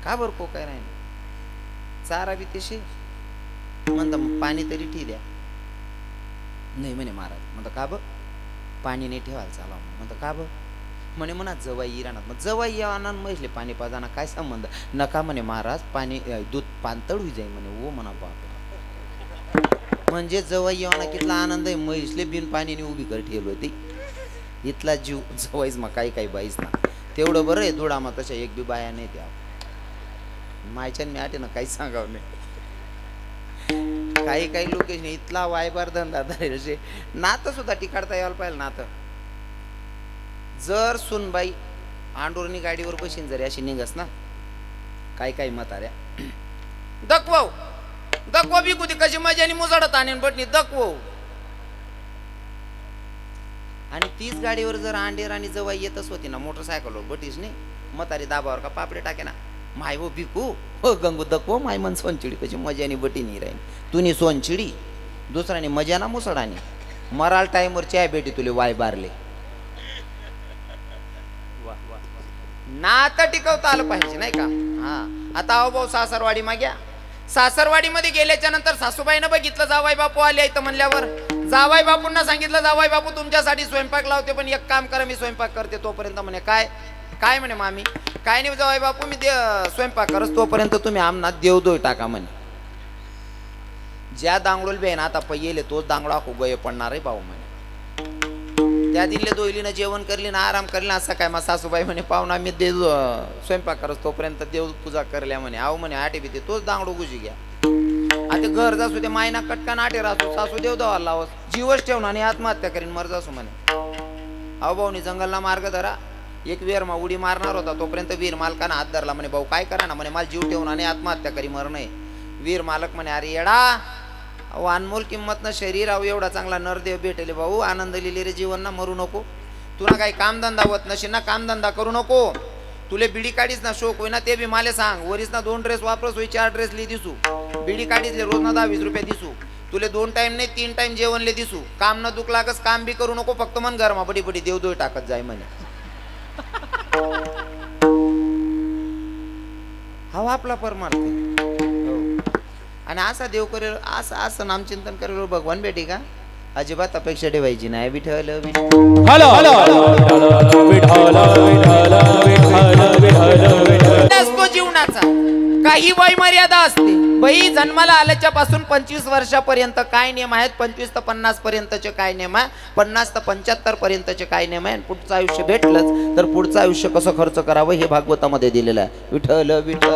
का बरं कोकाय राहिनी चारा बी तशी म्हणतं पाणी तरी ठी द्या नाही म्हणे महाराज म्हणतं का बं पाणी नाही ठेवायला चाला म्हणतं का बं म्हणे म्हणा जवाई राहणार मग जवाई आणा म्हैसले पाणी पाजाना काय संबंध नका म्हणे महाराज पाणी दूध पाणतळ होई जाई म्हणे ओ म्हणा बाप म्हणजे जवाई आणा कितला आनंद आहे म्हैसले बिन पाणीने उभी कर ठेवली होती इथला जीव जवाईच मग काही काही बाईच ना तेवढं बरं आहे धुडामा तशा एक बी बाया नाही त्या मायच्यान मी आटे ना काही सांगावं नाही काही काही लोक इथला वायबार धंदा धरायचे नातं सुद्धा टिकाडता यायला पाहिजे नातं जर सुनबाई आंडोरनी गाडीवर बशीन जरी अशी निघस ना काय काय म्हाताऱ्या दकवव दकव बी कुठे कशी मजानी मुजाडत आणीन बटणी दकवव आणि तीच गाडीवर जर आंडेर आणि जवाई येतच होती ना मोटरसायकलवर बटीस नाही म्हातारी दाबावर का पापडे टाके ना माय वो बिकू हो गंगू दकवो माय मन सोनचिडी कशी मजानी बटी नाही राहीन तुनी सोनचिडी दुसऱ्याने मजाना मुसडानी मराल टाइमवर चाय बेटी तुले वाय बारले नातं टिकवता आलं पाहिजे नाही का हा आता अहो भाऊ सासरवाडी माग्या सासरवाडी मध्ये गेल्याच्या नंतर सासूबाईनं बघितलं जावाई बापू आले इथं म्हणल्यावर जावाई बापूंना सांगितलं जावाई बापू तुमच्यासाठी स्वयंपाक लावते पण एक काम करा मी स्वयंपाक करते तोपर्यंत म्हणे काय काय म्हणे मामी काय नाही जावाई बापू मी स्वयंपाक करस तोपर्यंत तुम्ही आमना देवदोय टाका म्हणे ज्या दांगडोल बी आहे ना आता पहिले तोच दांगडा खूप गय पडणार आहे भाऊ म्हणे त्या दिनले दोयलीनं जेवण करली ना आराम करली असं काय मग सासूबाई म्हणे पाहुणा मी देव स्वयंपाक करस तोपर्यंत देव पूजा करल्या म्हणे आहो म्हणे आटे बी तोच दांगडो गुजी घ्या आता घर जासू ते मायना कटका नाटे राहतो सासू देव दवा लावस जीवच ठेवून आणि आत्महत्या करीन मर जासू म्हणे अहो भाऊनी जंगलला मार्ग धरा एक वीर उडी मारणार होता तोपर्यंत वीर मालकानं हात धरला म्हणे भाऊ काय करा ना म्हणे मला जीव ठेवून आणि आत्महत्या करी मर नाही वीर मालक म्हणे अरे येडा अहो अनमोल किंमत ना शरीर अहो एवढा चांगला नरदेव भेटेले भाऊ आनंद लिहिले रे जीवन ना मरू नको तुला काही कामधंदा होत नशी ना कामधंदा करू नको तुले बिडी काढीस ना शोक होईना ते बी माले सांग वरीस ना 2 ड्रेस वापरस होई 4 ड्रेस ली दिसू बिडी काढीसले रोज ना 10-20 रुपये दिसू तुले 2 टाइम नाही 3 टाइम जेवणले दिसू काम न दुख लागस काम बी करू नको फक्त मन घरमा बडी बडी देवदोय टाकत जाय म्हणे हा आपला परमार्थ आणि असा देव करेल असं असं नामचिंतन करेल भगवान भेटी का अजिबात अपेक्षा ठेवायची नाही विठ्ठल असतो जीवनाचा काही वय मर्यादा असते बाई जन्माला आल्याच्या पासून 25 वर्षापर्यंत काय नियम आहेत 25 ते 50 पर्यंतचे काय नियम आहे 50 ते 75 पर्यंतचे काय नियम आहे पुढचं आयुष्य भेटलंच तर पुढचं आयुष्य कसं खर्च करावं हे भागवतामध्ये दिलेलं आहे विठ्ठल विठ्ठल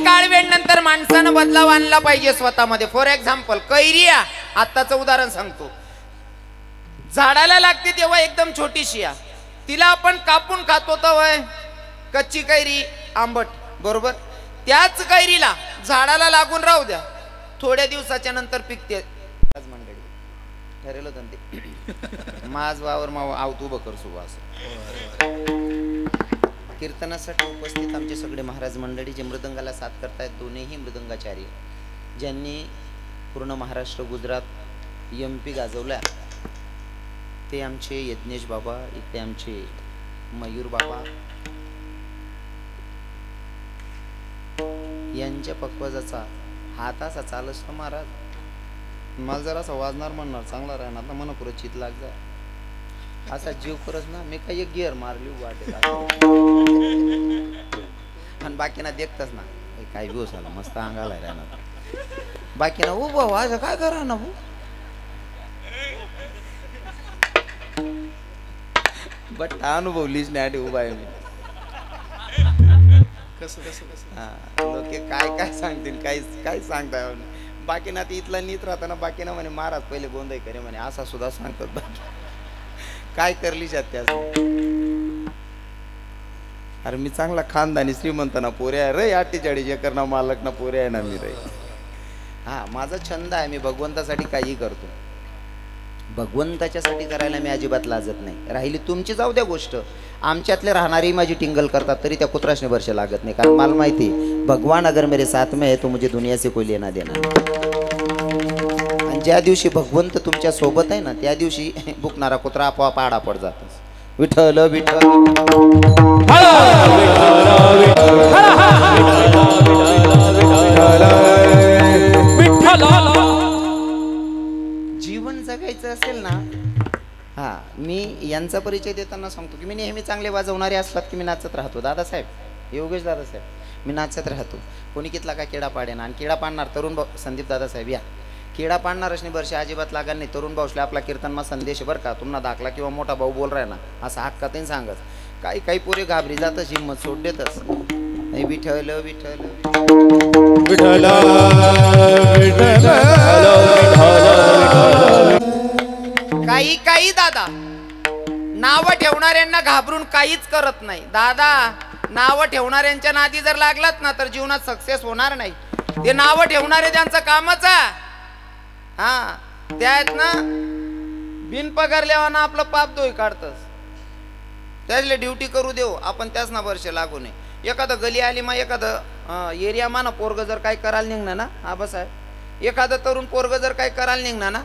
काळ वेळ नंतर माणसानं बदलाव आणला पाहिजे स्वतःमध्ये फॉर एक्झाम्पल कैरिया आत्ताचं उदाहरण सांगतो झाडाला लागते तेव्हा एकदम छोटीशी तिला आपण कापून खातो तर वय कच्ची कैरी आंबट बरोबर त्याच कैरीला झाडाला लागून राहू द्या थोड्या दिवसाच्या नंतर पिकते मंडळी ठरेल होतं ते माझ वावर माव आवतू बकर सुवास कीर्तनासाठी उपस्थित आमचे सगळे महाराज मंडळी जे मृदंगाला साथ करतायत दोन्हीही मृदंगाचार्य ज्यांनी पूर्ण महाराष्ट्र गुजरात MP गाजवल्या ते आमचे यज्ञेश बाबा इकडे आमचे मयूर बाबा यांच्या पक्वाजाचा हाताचा चालस ना महाराज मला जरा असं वाजणार म्हणणार चांगला राहणार ना मन पुरं चित लाग जा असा जीव करत ना मी काही एक गिअर मारली वाटेल आणि बाकीना देखतच ना काही दिवस आला मस्त अंगाला राहणार बाकी ना भाऊ असं काय करा ना भाऊ. बट अनुभवलीच नाही उभा आहे मी. कसं कसं कसं हा लोक काय काय सांगतील काय सांगताय. बाकी ना ती इथला नीत राहताना बाकी ना म्हणे महाराज पहिले गोंधळ करे म्हणे असा सुद्धा सांगतात. बाकी काय करली त्या. अरे मी चांगला खानदानी श्रीमंत ना पोरे आहे रे. 48 एकर ना मालक ना पोरे आहे ना मी रे. हा माझा छंद आहे. मी भगवंतासाठी काही करतो. भगवंताच्यासाठी करायला मी अजिबात लाजत नाही. राहिली तुमची जाऊ द्या गोष्ट. आमच्यातले राहणारी माझी टिंगल करतात तरी त्या कुत्राशने वर्ष लागत नाही. कारण मला माहिती भगवान अगर मेरे साथ में है तो मुझे दुनिया से कोई लेना देना नहीं. आणि ज्या दिवशी भगवंत तुमच्या सोबत आहे ना त्या दिवशी बुकणारा कुत्रा आपोआप आडा पड जातो. विठ्ठल विठ्ठल जीवन जगायचं असेल ना. हा मी यांचा परिचय देताना सांगतो की मी नेहमी चांगले वाजवणारे असतात की मी नाचत राहतो. दादासाहेब योगेश दादासाहेब मी नाचत राहतो. कोणी कितला का किडा पाडेन. आणि किडा पाडणार तरुण भाऊ संदीप दादासाहेब या किडा पाडणारच नाही वर्ष अजिबात लागा नाही. तरुण भाऊसले आपला कीर्तनमा संदेश बरं का. तुम्हाला दाखला किंवा मोठा भाऊ बोल राय ना असा हक्कातही सांगत. काही काही पोरे घाबरी जातच हिंमत सोड देतच नाही. विठ्ठल विठ्ठल विठ्ठल काही काही दादा नाव ठेवणाऱ्यांना घाबरून काहीच करत नाही. दादा नाव ठेवणाऱ्यांच्या नादी जर लागलात ना तर जीवनात सक्सेस होणार नाही. ते नाव ठेवणारे त्यांचं कामच आहे. हा त्यात ना बिन पगार लेवाना आपलं पाप दोय काढतस. त्याचले ड्युटी करू देऊ आपण त्याच ना वर्ष लागू नये. एखादं गली आली मग एखादं एरिया मा ना पोरग जर काय करायला निघणार ना आबास आहे. एखादं तरुण पोरग जर काय करायला निघणार ना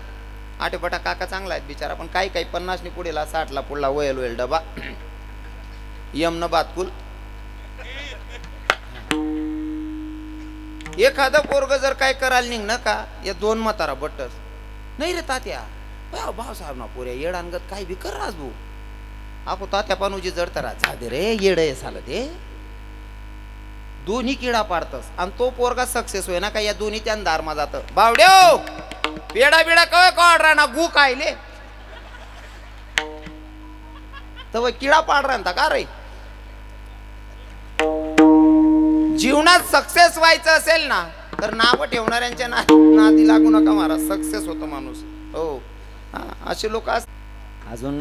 आटेपटा काका चांगला आहेत बिचारा. पण काही काही 50 पुढेला 60 पुढला वयल डबा यमन बातकुल. एखादं पोरग जर काय करायला निघणं का या 2 म्हातारा बट्टस नाही रे तात्या भाऊसाहेब ना पोऱ्या येड आणगत काय बी कर राज भाऊ. आपो तात्या पानूजी जडतरा झादे रे येड आहे साल ते. दोन्ही किडा पाडतस आणि तो पोरगा सक्सेस होय ना का या दोन्ही त्यान दारमा जात. बावड्यो पेडा बिडा कवे काढ राहणार गु कायले तर किडा पाड राहता का रे. जीवनात सक्सेस व्हायचं असेल ना तर नाव ठेवणाऱ्यांच्या नादी लागू नका महाराज. सक्सेस होतो माणूस. हो असे लोक अजून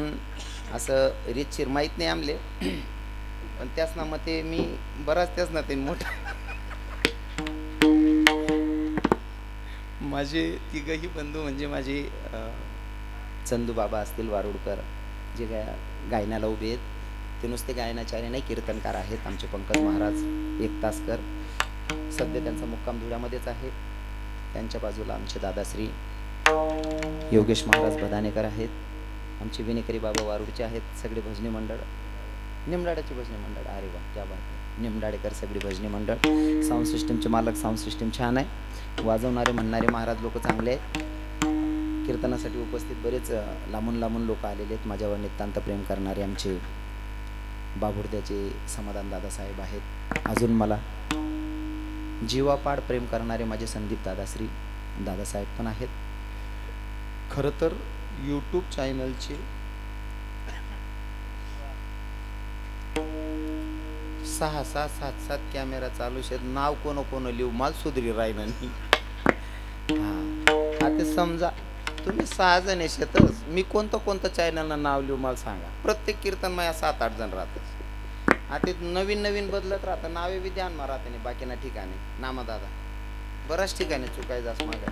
असं रीतशीर माहीत नाही आमले. पण त्याच ना मग ते मी बराच त्याच ना ते मोठा माझे तिघही बंधू म्हणजे माझे चंदू बाबा असतील वारुडकर जे गायनाला उभे आहेत. ते नुसते गायनाचार्य नाही कीर्तनकार आहेत. आमचे पंकज महाराज 1 तासकर सध्या त्यांचा मुक्काम धुळ्यामध्येच आहे. त्यांच्या बाजूला आमचे दादाश्री योगेश महाराज बदानेकर आहेत. आमचे विनेकरी बाबा वारुडचे आहेत. सगळे भजनी मंडळ निमडाड्याचे भजनी मंडळ. अरे वा क्या बात. निमडाडेकर सगळी भजनी मंडळ. साऊंड सिस्टीमचे मालक. साऊंड सिस्टीम छान आहे. वाजवणारे म्हणणारे महाराज लोक चांगले आहेत. कीर्तनासाठी उपस्थित बरेच लांबून लोक आलेले आहेत. माझ्यावर नितांत प्रेम करणारे आमचे बाभुर्द्याचे समाधान दादासाहेब आहेत. अजून मला जीवापाड प्रेम करणारे माझे संदीप दादाश्री दादासाहेब पण आहेत. खरं तर यूट्यूब चॅनलचे 6-7 कॅमेरा चालू आहेत. नाव कोण लिहू मला सुधरी राहिलं नाही. हा ते समजा तुम्ही 6 जण शेतच मी कोणतं चॅनलला नाव लिहू मला सांगा. प्रत्येक कीर्तन माझ्या 7-8 जण राहतच. आता नवीन बदलत राहतं. नावे बी ध्यान मा राहते नाही बाकीना ठिकाणी. नामा दादा बऱ्याच ठिकाणी चुकायचं असं मागा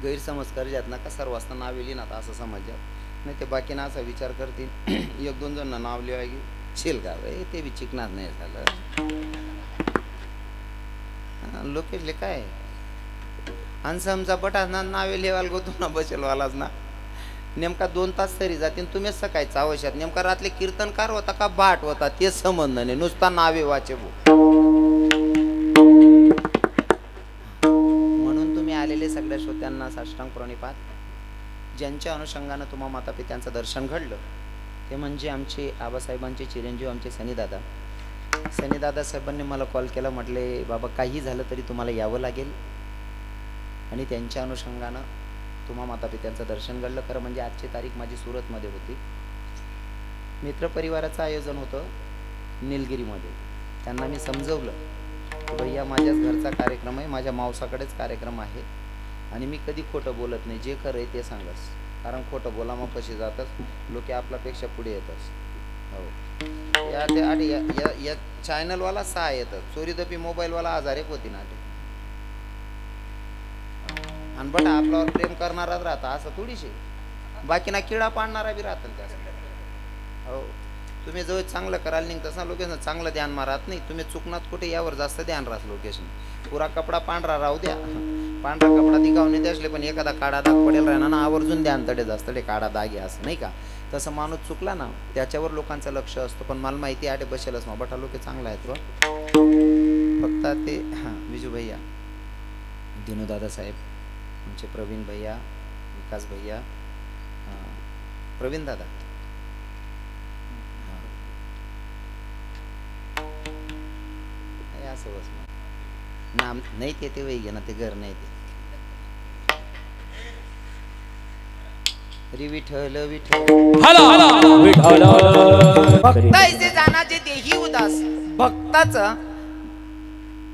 गैरसमज करजात ना का सर्व वाजता नाव लिहिन आता असं समजत नाही. ते बाकीना असा विचार करतील 1-2 जण नाव लिहाय गे शेल का ते बी चिकणार नाही झालं. लोकेशले काय आणि समजा बटा ना नावे लिहायला गोतो ना बसेलवालाच ना नेमका 2 तास तरी जातील. तुम्हीच सकाळी चावशात नेमका रात्री कीर्तनकार होता का बाट होता ते संबंध नाही. नुसता नावे वाचे म्हणून तुम्ही आलेले सगळ्या श्रोत्यांना साष्टांग प्रणिपात. ज्यांच्या अनुषंगानं तुम्हा माता पित्यांचं दर्शन घडलं ते म्हणजे आमचे आबासाहेबांचे चिरंजीव आमचे सनी दादा सनी दादासाहेबांनी मला कॉल केला, म्हटले बाबा काही झालं तरी तुम्हाला यावं लागेल आणि त्यांच्या अनुषंगानं तुम्हा मातापित्यांचं दर्शन घडलं. खरं म्हणजे आजची तारीख माझी सुरतमध्ये होती. मित्रपरिवाराचं आयोजन होतं निलगिरीमध्ये. त्यांना मी समजवलं की भैया माझ्याच घरचा कार्यक्रम आहे, माझ्या मावसाकडेच कार्यक्रम आहे आणि मी कधी खोटं बोलत नाही, जे खरं आहे ते सांगस, कारण खोटं बोला मग कशी जातच, लोक आपल्यापेक्षा पुढे येतच. हो या ते आठ या चॅनलवाला 6 येतात, चोरीदपी मोबाईलवाला 1000 एक होती नाटे. आणि बट आपल्यावर प्रेम करणाराच राहता असं थोडीशी, बाकीना किडा पाडणारा बी राहतात त्या. हो तुम्ही जवळ चांगलं करायला निघतास ना लोकेशन चांगलं ध्यान मारत नाही, तुम्ही चुकनात कुठे यावर जास्त ध्यान राहत. लोकेशन पुरा कपडा पांढरा राहू द्या, पांढरा कपडा दिखावणे ते असले पण एखादा काळा दाग पडेल राहणार ना, आवर्जून ध्यान तडे जास्त ते काळा दाग आहे असं नाही का. तसं माणूस चुकला ना त्याच्यावर लोकांचं लक्ष असतं. पण मला माहिती आटे बसेलच मग बटा लोक चांगला आहेत व फक्त ते विजू भैया, दिनू दादासाहेब, आमचे प्रवीण भैया, विकास भैया, प्रवीण दादा, असं बस नाम नाही ते वही ना ते घर नाही ते विठ्ठल विठ्ठल भक्ताचे जाणाचे देही उदास भक्ताचा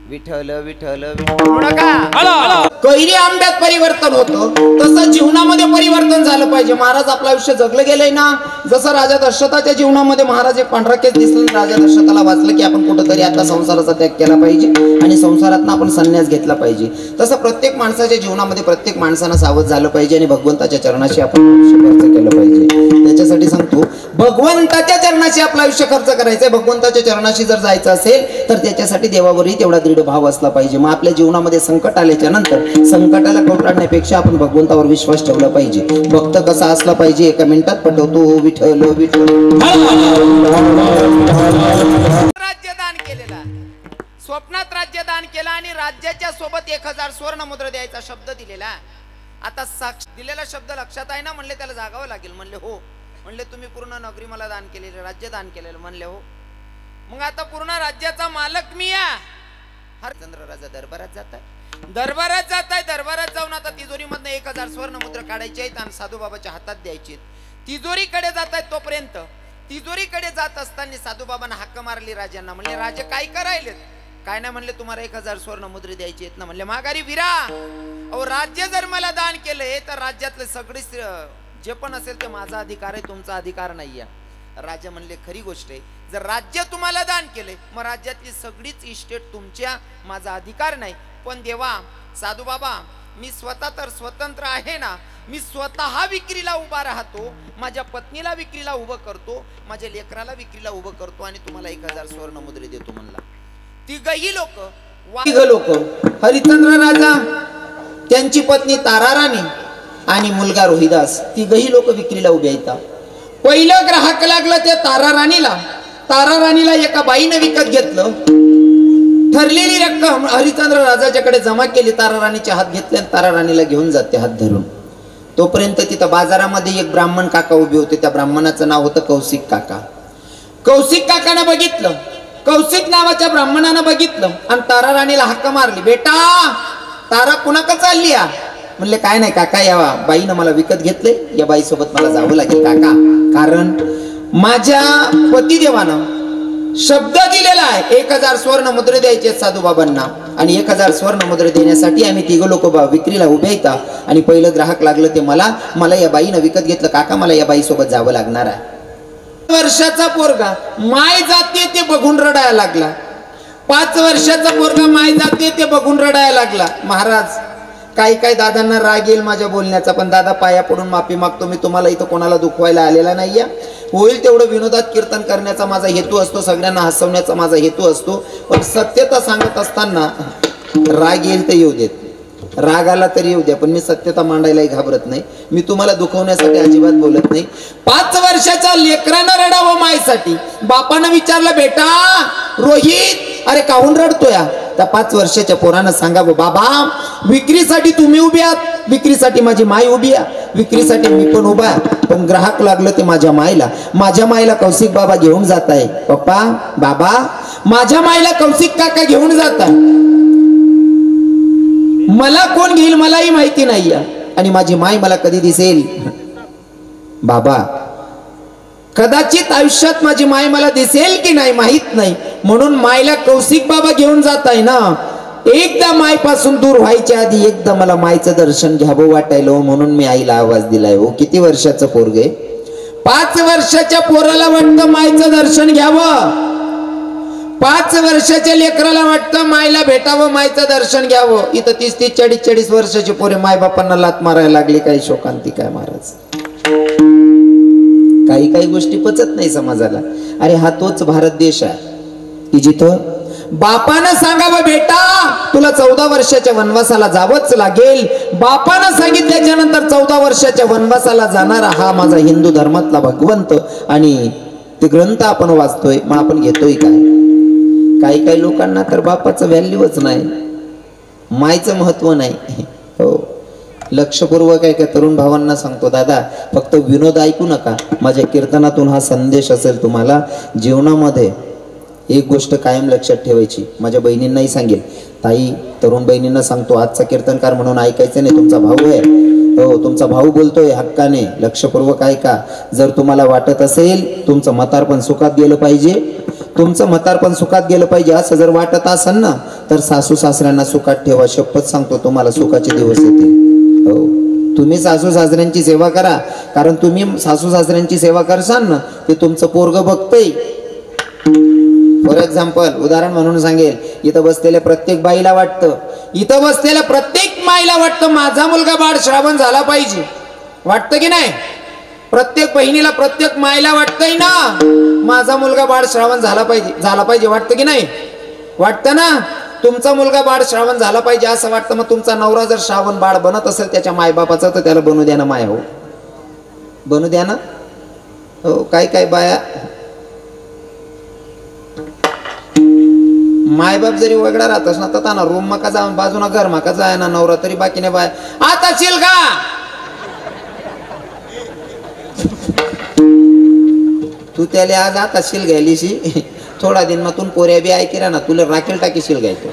विठ्ठल विठ्ठल कैरी आंब्यात परिवर्तन होतं तसं जीवनामध्ये परिवर्तन झालं पाहिजे. महाराज आपलं आयुष्य जगलं गेलंय ना, जसं राजा दशरथाच्या जीवनामध्ये महाराज एक पांढरा केस दिसलं, राजा दशरथाला वाचलं की आपण कुठंतरी आता संसाराचा त्याग केला पाहिजे आणि संसारातनं आपण संन्यास घेतला पाहिजे. तसं प्रत्येक माणसाच्या जीवनामध्ये प्रत्येक माणसानं सावध झालं पाहिजे आणि भगवंताच्या चरणाशी आपण आयुष्य खर्च केलं पाहिजे. त्याच्यासाठी सांगतो भगवंताच्या चरणाशी आपलं आयुष्य खर्च करायचंय. भगवंताच्या चरणाशी जर जायचं असेल तर त्याच्यासाठी देवावरही तेवढा दृढ भाव असला पाहिजे. मग आपल्या जीवनामध्ये संकट आल्याच्या नंतर संकटाला कवटाळण्यापेक्षा आपण भगवंतावर विश्वास ठेवला पाहिजे. भक्त कसा असला पाहिजे एका मिनिटात पटवतो. विठ्ठल विठ्ठल राज्यदान केलेला, स्वप्नात राज्यदान केला आणि राज्याच्या सोबत 1000 स्वर्ण मुद्रा द्यायचा शब्द दिलेला. आता साक्ष दिलेला शब्द लक्षात आहे ना, म्हणले त्याला जागावं लागेल. म्हणले हो. म्हणले तुम्ही पूर्ण नगरी मला दान केलेलं, राज्य दान केलेलं. म्हणले हो. मग आता पूर्ण राज्याचा मालक मी या. हरिश्चंद्र राजा दरबारात जात आहे, दरबारात जाऊन आता तिजोरीमधनं 1000 स्वर्ण मुद्रा काढायचे आहेत आणि साधूबाबाच्या हातात द्यायचे. तिजोरीकडे जात आहेत. तोपर्यंत तिजोरीकडे जात असताना साधूबाबांना हाक मारली राजांना. म्हणले राजे काय करायलेत? काय नाही म्हणले तुम्हाला 1000 स्वर्ण मुद्रे द्यायचे आहेत ना. म्हणले माघारी विरा, अहो राज्य जर मला दान केलंय तर राज्यातले सगळे जे पण असेल ते माझा अधिकार आहे, तुमचा अधिकार नाहीये. राजा म्हणले खरी गोष्ट आहे, जर राज्य तुम्हाला दान केले मग राज्यातली सगळीच इस्टेट तुमच्या, माझा अधिकार नाही. पण देवा साधू बाबा मी स्वतः तर स्वतंत्र आहे ना, मी स्वतः विक्रीला उभा राहतो, माझ्या पत्नीला विक्रीला उभं करतो, माझ्या लेकराला विक्रीला उभं करतो आणि तुम्हाला 1000 स्वर्ण मुद्रे देतो म्हणला. तिघही लोक हरिश्चंद्र राजा, त्यांची पत्नी ताराराणी आणि मुलगा रोहिदास, तिघही लोक विक्रीला उभे आहेत. पहिलं ग्राहक लागलं त्या ताराराणीला एका बाईने विकत घेतलं. ठरलेली रक्कम हरिश्चंद्र राजाच्याकडे जमा केली, ताराराणीच्या हात घेतले आणि ताराराणीला घेऊन जाते हात धरून. तोपर्यंत तिथं बाजारामध्ये एक ब्राह्मण काका उभे होते. त्या ब्राह्मणाचं नाव होतं कौशिक काका. कौशिक काकानं बघितलं, कौशिक नावाच्या ब्राह्मणानं बघितलं आणि ताराराणीला हाक मारली. बेटा तारा कुणाकडे चालली या? म्हणले काय नाही काका, या बाईनं मला विकत घेतले, या बाईसोबत मला जावं लागेल काका, कारण माझ्या पतिदेवानं शब्द दिलेला आहे 1000 स्वर्ण मुद्रे द्यायचे साधूबाबांना आणि 1000 स्वर्ण मुद्रे देण्यासाठी आम्ही तिघ लोक विक्रीला उभे आहेत आणि पहिलं ग्राहक लागलं ते मला या बाईनं विकत घेतलं काका, मला या बाईसोबत जावं लागणार आहे. 5 वर्षाचा पोरगा माय जाते ते बघून रडायला लागला. 5 वर्षाचा पोरगा माय जाते ते बघून रडायला लागला. महाराज काही दादांना राग येईल माझ्या बोलण्याचा, पण दादा पाया पडून माफी मागतो. मी तुम्हाला इथं कोणाला दुखवायला आलेला नाहीये. होईल तेवढं विनोदात कीर्तन करण्याचा माझा हेतू असतो, सगळ्यांना हसवण्याचा माझा हेतू असतो. पण सत्यता सांगत असताना राग येईल तर येऊ देत, राग आला तरी येऊ द्या, पण मी सत्यता मांडायलाही घाबरत नाही. मी तुम्हाला दुखवण्यासाठी अजिबात बोलत नाही. 5 वर्षाच्या लेकरानं रडावं मायसाठी. बापानं विचारलं बेटा रोहित अरे काहून रडतोय? त्या 5 वर्षाच्या पोरानं सांगावं बाबा विक्रीसाठी तुम्ही उभे आहात, विक्रीसाठी माझी माय उभी आहे, विक्रीसाठी मी पण उभा आहे, पण ग्राहक लागलं ते माझ्या मायला कौशिक बाबा घेऊन जात आहे. पप्पा बाबा माझ्या माईला कौशिक काका घेऊन जाता, मला कोण घेईल मलाही माहिती नाही आणि माझी माय मला कधी दिसेल बाबा, कदाचित आयुष्यात माझी माय मला दिसेल की नाही माहित नाही, म्हणून मायला कौशिक बाबा घेऊन जाताय ना, एकदा मायपासून दूर व्हायच्या आधी एकदा मला मायचं दर्शन घ्यावं वाटायला, म्हणून मी आईला आवाज दिलाय. हो किती वर्षाचं पोरगे, 5 वर्षाच्या पोराला वाटतं मायचं दर्शन घ्यावं, 5 वर्षाच्या लेकराला वाटतं मायला भेटावं, मायचं दर्शन घ्यावं. इथं 30-30, 40-40 वर्षाचे पोरे माय बापांना लात मारायला लागले. काही शोकांती काय महाराज, काही काही गोष्टी पचत नाही समाजाला. अरे हा तोच भारत देश आहे की जिथं बापानं सांगावं बेटा तुला 14 वर्षाच्या वनवासाला जावंच लागेल, बापानं सांगितल्याच्या नंतर 14 वर्षाच्या वनवासाला जाणारा हा माझा हिंदू धर्मातला भगवंत. आणि ते ग्रंथ आपण वाचतोय, मग आपण घेतोय काय? काही काही लोकांना तर बापाचं व्हॅल्यूच नाही, मायचं महत्व नाही. हो लक्षपूर्वक आहे का तरुण भावांना सांगतो, दादा फक्त विनोद ऐकू नका, माझ्या कीर्तनातून हा संदेश असेल तुम्हाला. जीवनामध्ये एक गोष्ट कायम लक्षात ठेवायची. माझ्या बहिणींनाही सांगेल, ताई तरुण बहिणींना सांगतो, आजचा कीर्तनकार म्हणून ऐकायचं नाही, तुमचा भाऊ आहे. हो तुमचा भाऊ बोलतोय हक्काने, लक्षपूर्वक ऐका. जर तुम्हाला वाटत असेल तुमचं म्हातारपण सुखात गेलं पाहिजे, तुमचं म्हातारपण सुखात गेलं पाहिजे असं जर वाटत असेल ना, तर सासू सासऱ्यांना सुखात ठेवा. शपथ सांगतो तुम्हाला सुखाचे दिवस येतील. हो तुम्ही सासू सासऱ्यांची सेवा करा, कारण तुम्ही सासू सासऱ्यांची सेवा करसाल ना, ते तुमचं पोरग बघतंय. फॉर एक्झाम्पल उदाहरण म्हणून सांगेल, इथं बसलेल्या प्रत्येक बाईला वाटतं, इथं बसलेल्या प्रत्येक माईला वाटतं माझा मुलगा बाळ श्रावण झाला पाहिजे. वाटतं की नाही? प्रत्येक बहिणीला प्रत्येक माईला वाटतंय ना माझा मुलगा बाळ श्रावण झाला पाहिजे. वाटतं की नाही? वाटतं ना. तुमचा मुलगा बाळ श्रावण झाला पाहिजे असं वाटतं. मग तुमचा नवरा जर श्रावण बाळ बनत असेल त्याच्या मायबापाचा, तर त्याला बनू द्या ना माय. हो बनू द्या ना. हो काय काय बाया मायबाप जरी वेगळा राहतस ना, तर ना रूम मका जाऊन बाजूना घर मका जाय ना नवरा, तरी बाकीने बाय आता चिल का तू त्याला आज आता शिल घ्यायलीशी, थोडा दिन मग तू पोऱ्या बी ऐकी ना, तुला राखेल टाकी शिल घ्यायचो.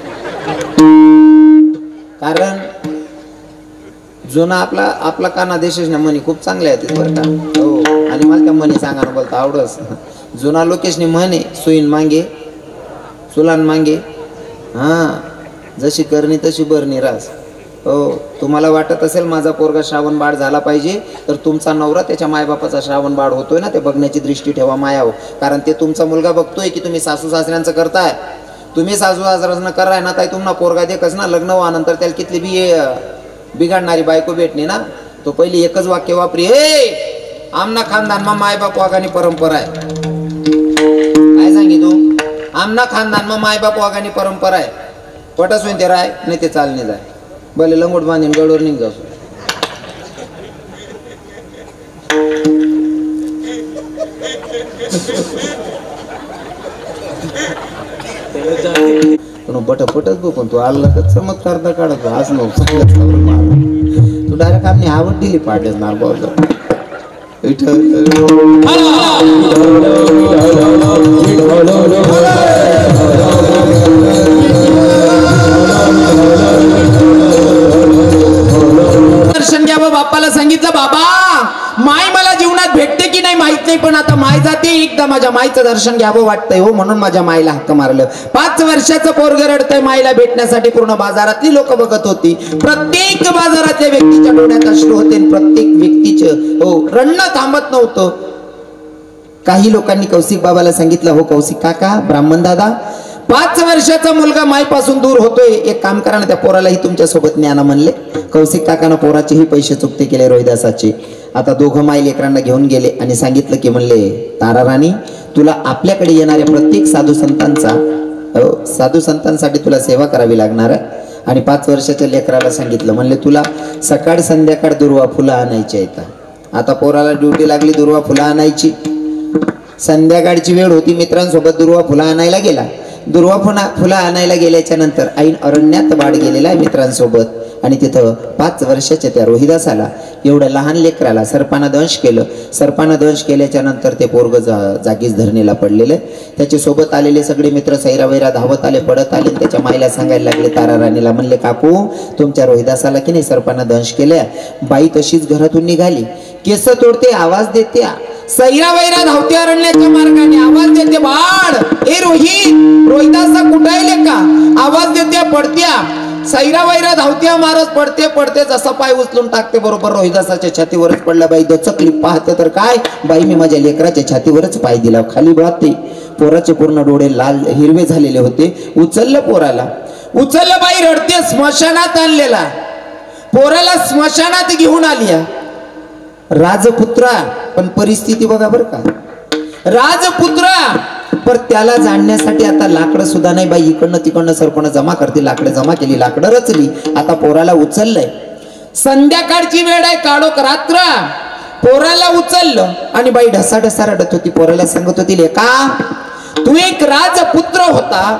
कारण जुना आपला काना देशच ना म्हणी खूप चांगले आहेत बरं का. हो आणि मला त्या म्हणी सांगा ना बोलता आवडस. जुना लोकेशने म्हणे सुईन मांगे चुलान मांगे, हा जशी करणी तशी बरणी रास. हो तुम्हाला वाटत असेल माझा पोरगा श्रावण बाळ झाला पाहिजे, तर तुमचा नवरा त्याच्या मायबापाचा श्रावण बाळ होतोय ना, ते बघण्याची दृष्टी ठेवा माया. हो कारण ते तुमचा मुलगा बघतोय की तुम्ही सासू सासऱ्यांचं करताय. तुम्ही सासू सासऱ्यांचं कराय ना, ताई तुम्हाला पोरगा देखच ना, लग्न व्हानंतर त्याला कितली बी बिघडणारी बायको भेटणे ना, तो पहिली एकच वाक्य वापरी, हे आमना खानदान मा मायबाप वागानी परंपरा आहे. काय सांगितो? आमना खानदान मा मायबाप वागानी परंपरा आहे. पटस होईन ते राय नाही ते चालणे जाय, भले लंगोट बांधीन गडवर निघ जाऊ. पटच बघ, पण तू आला तर चमत्कार काढत आज तू डायरेक्ट आम्ही आवड दिली पाठच ना बघ. दर्शन घ्यावं. बापाला सांगितलं बाबा माय मला जीवनात भेटते की नाही माहित नाही, पण आता माय जाते, एकदा माझ्या मायचं दर्शन घ्यावं वाटतंय. हो म्हणून माझ्या मायला हक्क मारलं. 5 वर्षाचं पोरग रडतंय मायला भेटण्यासाठी. पूर्ण बाजारातली लोक बघत होती. प्रत्येक बाजारातल्या व्यक्तीच्या डोळ्यात अश्रू होते, प्रत्येक व्यक्तीचं हो रडणं थांबत नव्हतं. काही लोकांनी कौशिक बाबाला सांगितलं, हो कौशिक काका ब्राह्मण दादा 5 वर्षाचा मुलगा मायपासून दूर होतोय, एक काम करा ना त्या पोरालाही तुमच्या सोबत न्याना म्हणले. कौशिक काकानं पोराचेही पैसे चुकते केले रोहिदासाचे. आता दोघं माय लेकरांना घेऊन गेले आणि सांगितलं की म्हणले तारा राणी तुला आपल्याकडे येणाऱ्या प्रत्येक साधू संतांसाठी तुला सेवा करावी लागणार आहे. आणि 5 वर्षाच्या लेकराला सांगितलं म्हणले तुला सकाळ संध्याकाळ दुर्वा फुलं आणायची आहेत. आता पोराला ड्युटी लागली दुर्वा फुलं आणायची. संध्याकाळची वेळ होती, मित्रांसोबत दुर्वा फुलं आणायला गेला. दुर्वा फुला आणायला गेल्याच्या नंतर ऐन अरण्यात वाढ गेलेला आहे मित्रांसोबत आणि तिथं 5 वर्षाच्या त्या रोहिदासाला एवढ्या लहान लेकराला सर्पानं दंश केलं. सर्पानं दंश केल्याच्या नंतर ते पोरग जागीच धरणीला पडलेलं. त्याच्या सोबत आलेले सगळे मित्र सैरा वैरा धावत आले, पडत आले. त्याच्या माईला सांगायला लागले, तारा राणीला म्हणले, काकू तुमच्या रोहिदासाला की नाही सर्पानं दंश केल्या. बाई तशीच घरातून निघाली, केस तोडते, आवाज देते, सैरा वैरा धावते अरण्याच्या मार्गाने, आवाज देते, बाळ ए रोहिदासा कुठायले का, आवाज देते, पडत्या सैरा वैरा धावत्या मारत पडते पडते जसा पाय उचलून टाकते बरोबर रोहिदासाच्या छातीवरच पडला. बाई दचकली, पाहते तर काय, बाई मी माझ्या लेकराच्या छातीवरच पाय दिला. खाली बघते, पोराचे पूर्ण डोळे लाल हिरवे झालेले होते. उचललं पोराला, उचललं, बाई रडते, स्मशानात आणलेला. पोराला स्मशानात घेऊन आली राजपुत्रा. पण परिस्थिती बघा बर का, राजपुत्रा. पर त्याला जाणण्यासाठी आता लाकडं सुद्धा नाही. बाई इकडनं तिकडनं सरपण जमा करते, लाकडं जमा केली, लाकडं रचली. आता पोराला उचललंय, संध्याकाळची वेळ आहे, काळोख रात्र. पोराला उचललं आणि बाई ढसा रडत होती. पोराला सांगत होती, लेका तू एक राजपुत्र होता.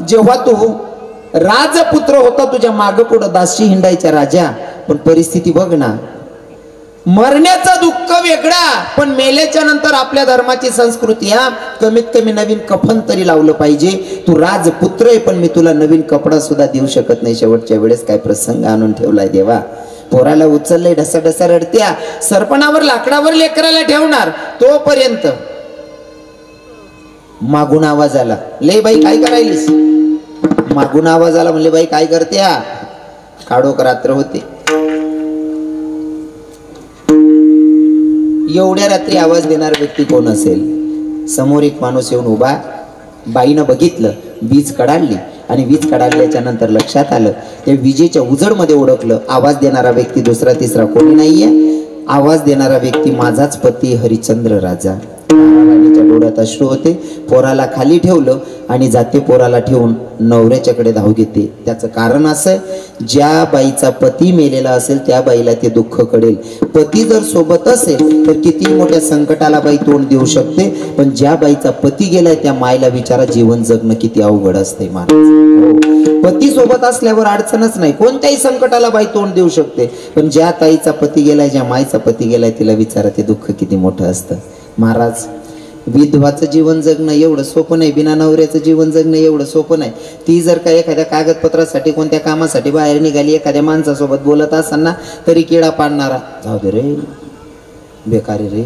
जेव्हा तू राजपुत्र होता तुझ्या माग पुढं दासी हिंडायच्या राजा. पण परिस्थिती बघ ना, मरण्याचं दुःख वेगळा, पण मेल्याच्या नंतर आपल्या धर्माची संस्कृती कमीत कमी नवीन कफन तरी लावलं पाहिजे. तू राजपुत्र आहे, पण मी तुला नवीन कपडा सुद्धा देऊ शकत नाही. शेवटच्या वेळेस काय प्रसंग आणून ठेवलाय देवा. पोराला उचललंय, ढसा रडत्या. सरपणावर लाकडावर लेकराला ठेवणार तोपर्यंत मागून आवाज आला, ले बाई काय करायलीस. मागून आवाज आला, म्हणले बाई काय करत्या. काळोख रात्र होते. एवढ्या रात्री आवाज देणार व्यक्ती कोण असेल. समोर एक माणूस येऊन उभा. बाईनं बघितलं, वीज कडाडली आणि वीज कडाडल्याच्या नंतर लक्षात आलं, त्या विजेच्या उजडमध्ये ओळखलं आवाज देणारा व्यक्ती दुसरा तिसरा कोणी नाहीये. आवाज देणारा व्यक्ती माझाच पती हरिश्चंद्र राजा. राणीच्या डोळ्यात अश्रू होते. पोराला खाली ठेवलं आणि जाते पोराला ठेवून नवऱ्याच्याकडे धाव घेते. त्याचं कारण असं, ज्या बाईचा पती मेलेला असेल त्या बाईला ते दुःख कळेल. पती जर सोबत असेल तर किती मोठ्या संकटाला बाई तोंड देऊ शकते, पण ज्या बाईचा पती गेलाय त्या मायला विचारा जीवन जगणं किती अवघड असते. माणूस पती सोबत असल्यावर अडचणच नाही, कोणत्याही संकटाला बाई तोंड देऊ शकते. पण ज्या ताईचा पती गेलाय, ज्या मायचा पती गेलाय, तिला विचारा ते दुःख किती मोठं असतं. महाराज, विधवाचं जीवन जगणं एवढं सोपं नाही, बिना नवऱ्याचं जीवन जगणं एवढं सोपं नाही. ती जर का एखाद्या कागदपत्रासाठी कोणत्या कामासाठी बाहेर निघाली, एखाद्या माणसासोबत बोलत असताना तरी किडा पाडणारा, जाऊ दे रे बेकारी रे,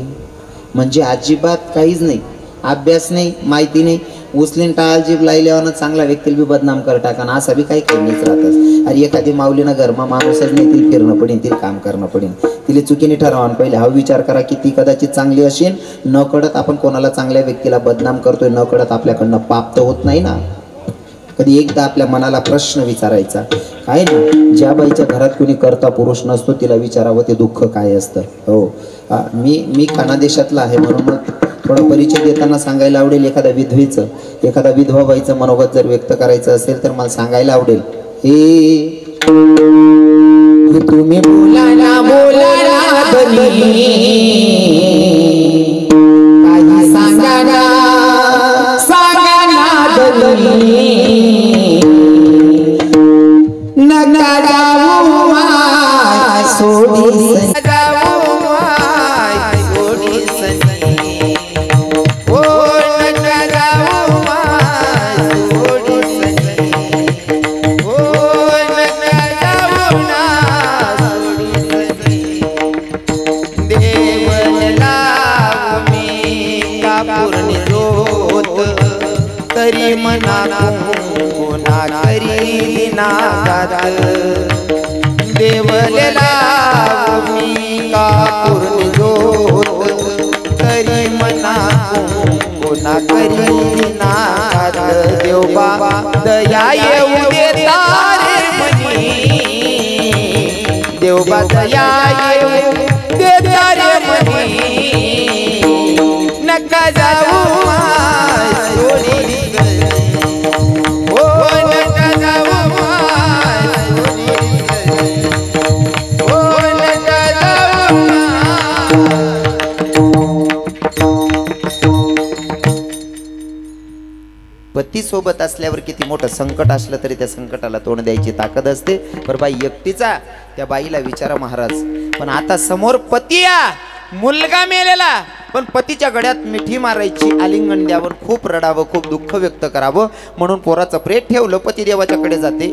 म्हणजे अजिबात काहीच नाही, अभ्यास नाही, माहिती नाही, उचलीन टाळ जीभ लायल्यावर चांगला व्यक्तीला बी बदनाम कर टाका ना, असा बी काही नाहीच राहतच. अरे एखादी माऊलीनं घरमा माणूसच नाही, तिला फिरणं पडेल, तिला काम करणं पडेल, तिला चुकीने ठरवा. पहिले हा विचार करा की ती कदाचित चांगली असेल. न कळत आपण कोणाला चांगल्या व्यक्तीला बदनाम करतोय, न कळत आपल्याकडनं पाप तर होत नाही ना. कधी एकदा आपल्या मनाला प्रश्न विचारायचा, काय ना ज्या बाईच्या घरात कोणी करता पुरुष नसतो तिला विचारावं ते दुःख काय असतं. हो, मी खानादेशातला आहे म्हणून थोडा परिचय देताना सांगायला आवडेल. एखाद्या विधवेचं, एखादा विधवा बाईचं मनोगत जर व्यक्त करायचं असेल तर मला सांगायला आवडेल, हे तुम्ही बोला ना धनी, काही सांगा ना धनी, नका जाऊ माय सोडी तरी मना कोणा करी नागात देवलेला मी कापूर जोत तरी मना कोणा करी नागात देवबा दया येऊ देता रे मनी देवबा दया येऊ देता रे मनी नका जाऊ पती पती सोबत असल्यावर किती मोठं संकट असलं तरी त्या संकटाला तोंड द्यायची ताकद असते. पर बाई एकटीचा, त्या बाईला विचारा महाराज. पण आता समोर पती या, मुलगा मेलेला, पण पतीच्या गळ्यात मिठी मारायची, आलिंगन द्यावं, खूप रडावं, खूप दुःख व्यक्त करावं. म्हणून पोराचं प्रेत ठेवलं, पती देवाच्याकडे जाते.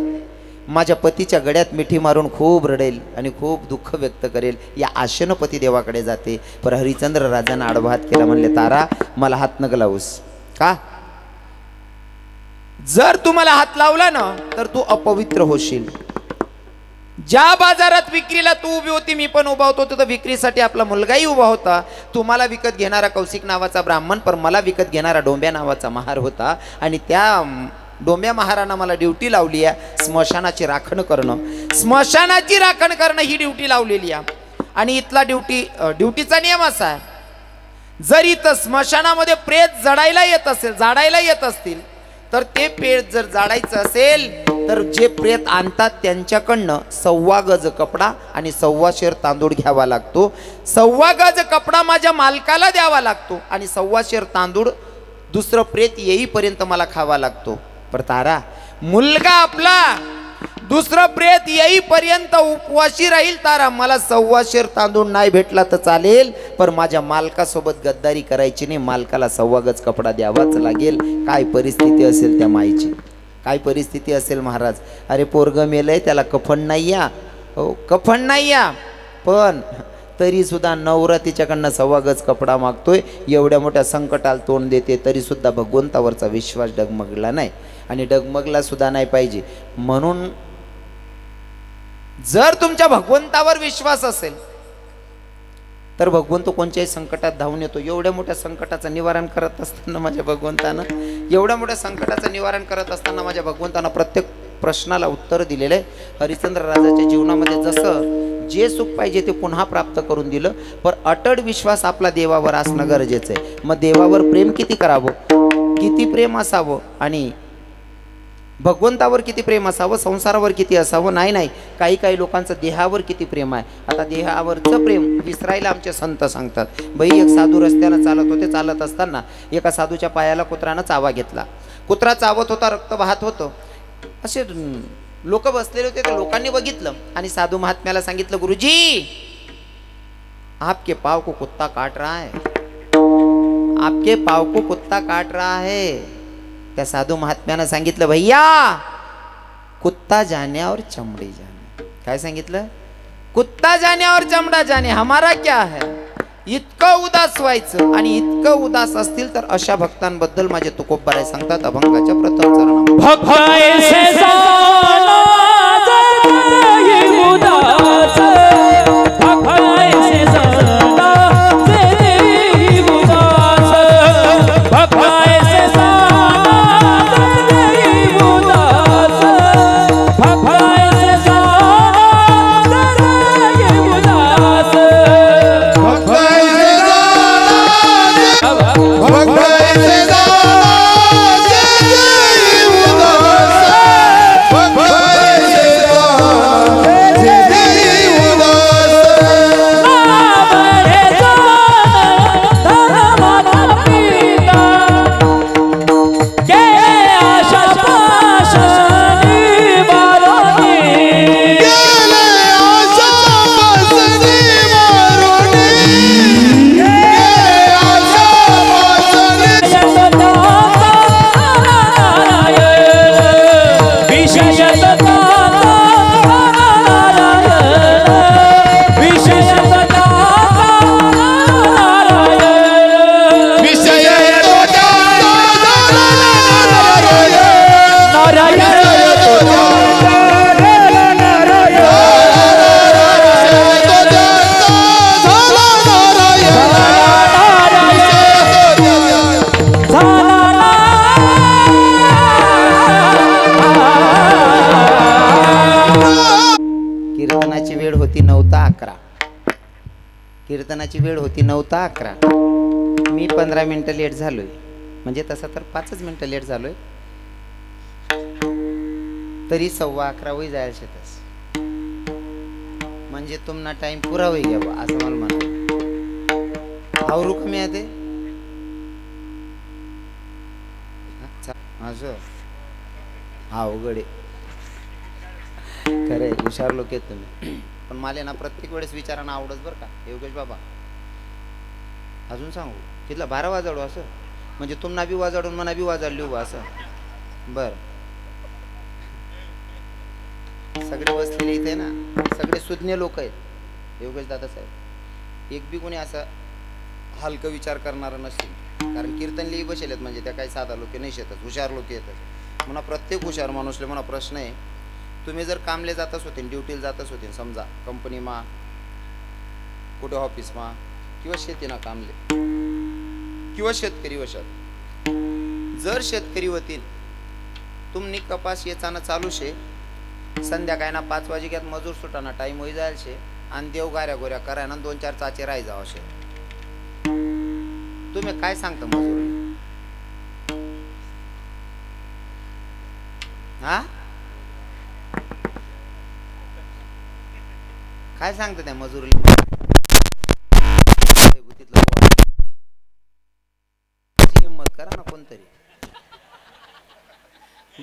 माझ्या पतीच्या गळ्यात मिठी मारून खूप रडेल आणि खूप दुःख व्यक्त करेल या आशेनं पती देवाकडे जाते. पर हरिश्चंद्र राजांना आडभात केला, म्हणले तारा मला हात नका लावूस. का? जर तुम्हाला हात लावला ना तर तू अपवित्र होशील. ज्या बाजारात विक्रीला तू उभी होती, मी पण उभा होतो, तर विक्रीसाठी आपला मुलगाही उभा होता. तुम्हाला विकत घेणारा कौशिक नावाचा ब्राह्मण, पर मला विकत घेणारा डोंब्या नावाचा महार होता. आणि त्या डोंब्या महारानं मला ड्युटी लावली आहे स्मशानाची राखण करणं. स्मशानाची राखण करणं ही ड्युटी लावलेली आहे. आणि इथला ड्युटीचा नियम असा आहे, जर इथं स्मशानामध्ये प्रेत जाडायला येत असतील तर ते प्रेत जर जाडायचं असेल तर जे प्रेत आणतात त्यांच्याकडनं 1.25 गज कपडा आणि 1.25 शेर तांदूळ घ्यावा लागतो. 1.25 गज कपडा माझ्या मालकाला द्यावा लागतो आणि 1.25 शेर तांदूळ दुसरं प्रेत येईपर्यंत मला खावा लागतो. पर तारा, मुलगा आपला दुसरं प्रेत येईपर्यंत उपवाशी राहील. तारा, मला 1.25 शेर तांदूळ नाही भेटला तर चालेल, पर माझ्या मालकासोबत गद्दारी करायची नाही. मालकाला 1.25 गज कपडा द्यावाच लागेल. काय परिस्थिती असेल त्या माईची, काय परिस्थिती असेल महाराज. अरे पोरग मेलय, त्याला कफन नाही या, हो कफन नाही या, पण तरी सुद्धा नवरा तिच्याकडनं 1.25 गज कपडा मागतोय. एवढ्या मोठ्या संकटाला तोंड देते, तरी सुद्धा भगवंतावरचा विश्वास डगमगला नाही आणि डगमगला सुद्धा नाही पाहिजे. म्हणून जर तुमच्या भगवंतावर विश्वास असेल तर भगवंत कोणत्याही संकटात धावून येतो. एवढ्या मोठ्या संकटाचं निवारण करत असताना माझ्या भगवंतानं, एवढ्या मोठ्या संकटाचं निवारण करत असताना माझ्या भगवंतानं प्रत्येक प्रश्नाला उत्तर दिलेलं आहे. हरिश्चंद्र राजाच्या जीवनामध्ये जसं जे सुख पाहिजे ते पुन्हा प्राप्त करून दिलं, पण अटळ विश्वास आपला देवावर असणं गरजेचं आहे. मग देवावर प्रेम किती करावं, किती प्रेम असावं आणि भगवंतावर किती प्रेम असावं, संसारावर किती असावं. नाही, काही लोकांचं देहावर किती प्रेम आहे. आता देहावरचं प्रेम विसरायला आमचे संत सांगतात. बाई, एक साधू रस्त्यानं चालत होते. चालत असताना एका साधूच्या पायाला कुत्रानं चावा घेतला. कुत्रा चावत होता, रक्त वाहत होतं. असे लोक बसलेले होते, त्या लोकांनी बघितलं आणि साधू महात्म्याला सांगितलं, गुरुजी आपके पाव को कुत्ता काट रहा है, आपके पाव को कुत्ता काट रहा है. त्या साधू महात्म्यानं सांगितलं, भैया कुत्ता जाने और चमड़ी जाने. काय सांगितलं? कुत्ता जाने और चमड़ा जाने, हमारा क्या है. इतकं उदास व्हायचं. आणि इतकं उदास असतील तर अशा भक्तांबद्दल माझे तुकोबाराय सांगतात अभंगाच्या प्रथम चरणामध्ये, कीर्तनाची वेळ होती 9 ते 11. मी 15 मिनिटं लेट झालोय. म्हणजे तसं तर 5च मिनिटं लेट झालोय, तरी 11:15 होई जायला शेतस. म्हणजे तुम्हाला टाइम पुरा होई घ्या असं मला म्हणाल. आवरू कमी आहे ते असं हा उघडे खरंय हुशार लोक आहेत तुम्ही. पण मला ना प्रत्येक वेळेस विचारांना आवडत बरं का योगेश बाबा. अजून सांगू तिथला 12 वाजवू असं म्हणजे तुम्हाला बी वाजवून मना बी वाजवली उभा असं. बर सगळे बसलेले इथे ना सगळे सुज्ञ लोक आहेत योगेश दादा साहेब. एक बी कोणी असं हलकं विचार करणारा नसतील. कारण कीर्तनली बसेलेत म्हणजे त्या काही साधा लोक नाही शेतात हुशार लोक येतात. म्हणा प्रत्येक हुशार माणूसले म्हणा प्रश्न आहे तुम्ही जर कामले जातच होते ड्युटीला जातच होते समजा कंपनीमा कुठे ऑफिसमा किंवा शेतीना कामले किंवा शेतकरी वशात जर शेतकरी होतील तुमनी कपास येचाना चालू शे संध्याकाळी ना 5 वाजेक्यात मजूर सुटाना टाइम होई जायल शे आणि देव गाऱ्या गोऱ्या करायना 2-4 चाचे राही जाव शे. तुम्ही काय सांगता मजूर हा काय सांगता त्या मजुरीला हिंमत करा ना कोणतरी.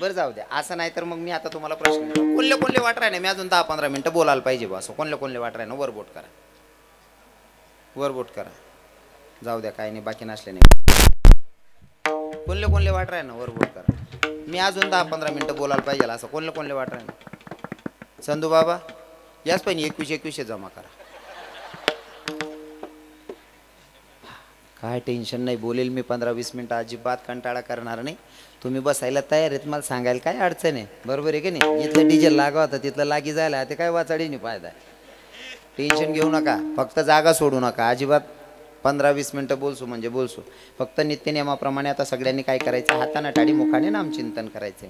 बरं जाऊ द्या असं नाही तर मग मी आता तुम्हाला प्रश्न कोणले कोणले वाट राही ना मी अजून 10-15 मिनिटं बोलायला पाहिजे बा असं कोणले कोणले वाट राही ना वरबोट करा वरबोट करा जाऊ द्या काही नाही बाकी नसले नाही कोणले कोणले वाट राही ना वरबोट करा मी अजून 10-15 मिनिटं बोलायला पाहिजे असं कोणले कोणले वाट राही ना. संधू बाबा याच पण 21 जमा करा काय टेन्शन नाही बोलेल मी 15-20 मिनिटं अजिबात कंटाळा करणार नाही. तुम्ही बसायला तयार आहेत मला सांगायला काय अडचण आहे बरोबर आहे की नाही. इथलं डिझेल लागा होता तिथलं लागी जायला ते काय वाचाडीने फायदा आहे. टेन्शन घेऊ नका फक्त जागा सोडू नका अजिबात 15-20 मिनिटं बोलसू म्हणजे बोलसू. फक्त नित्यनियमाप्रमाणे आता सगळ्यांनी काय करायचं हाताना टाडी मुखाने नामचिंतन करायचं.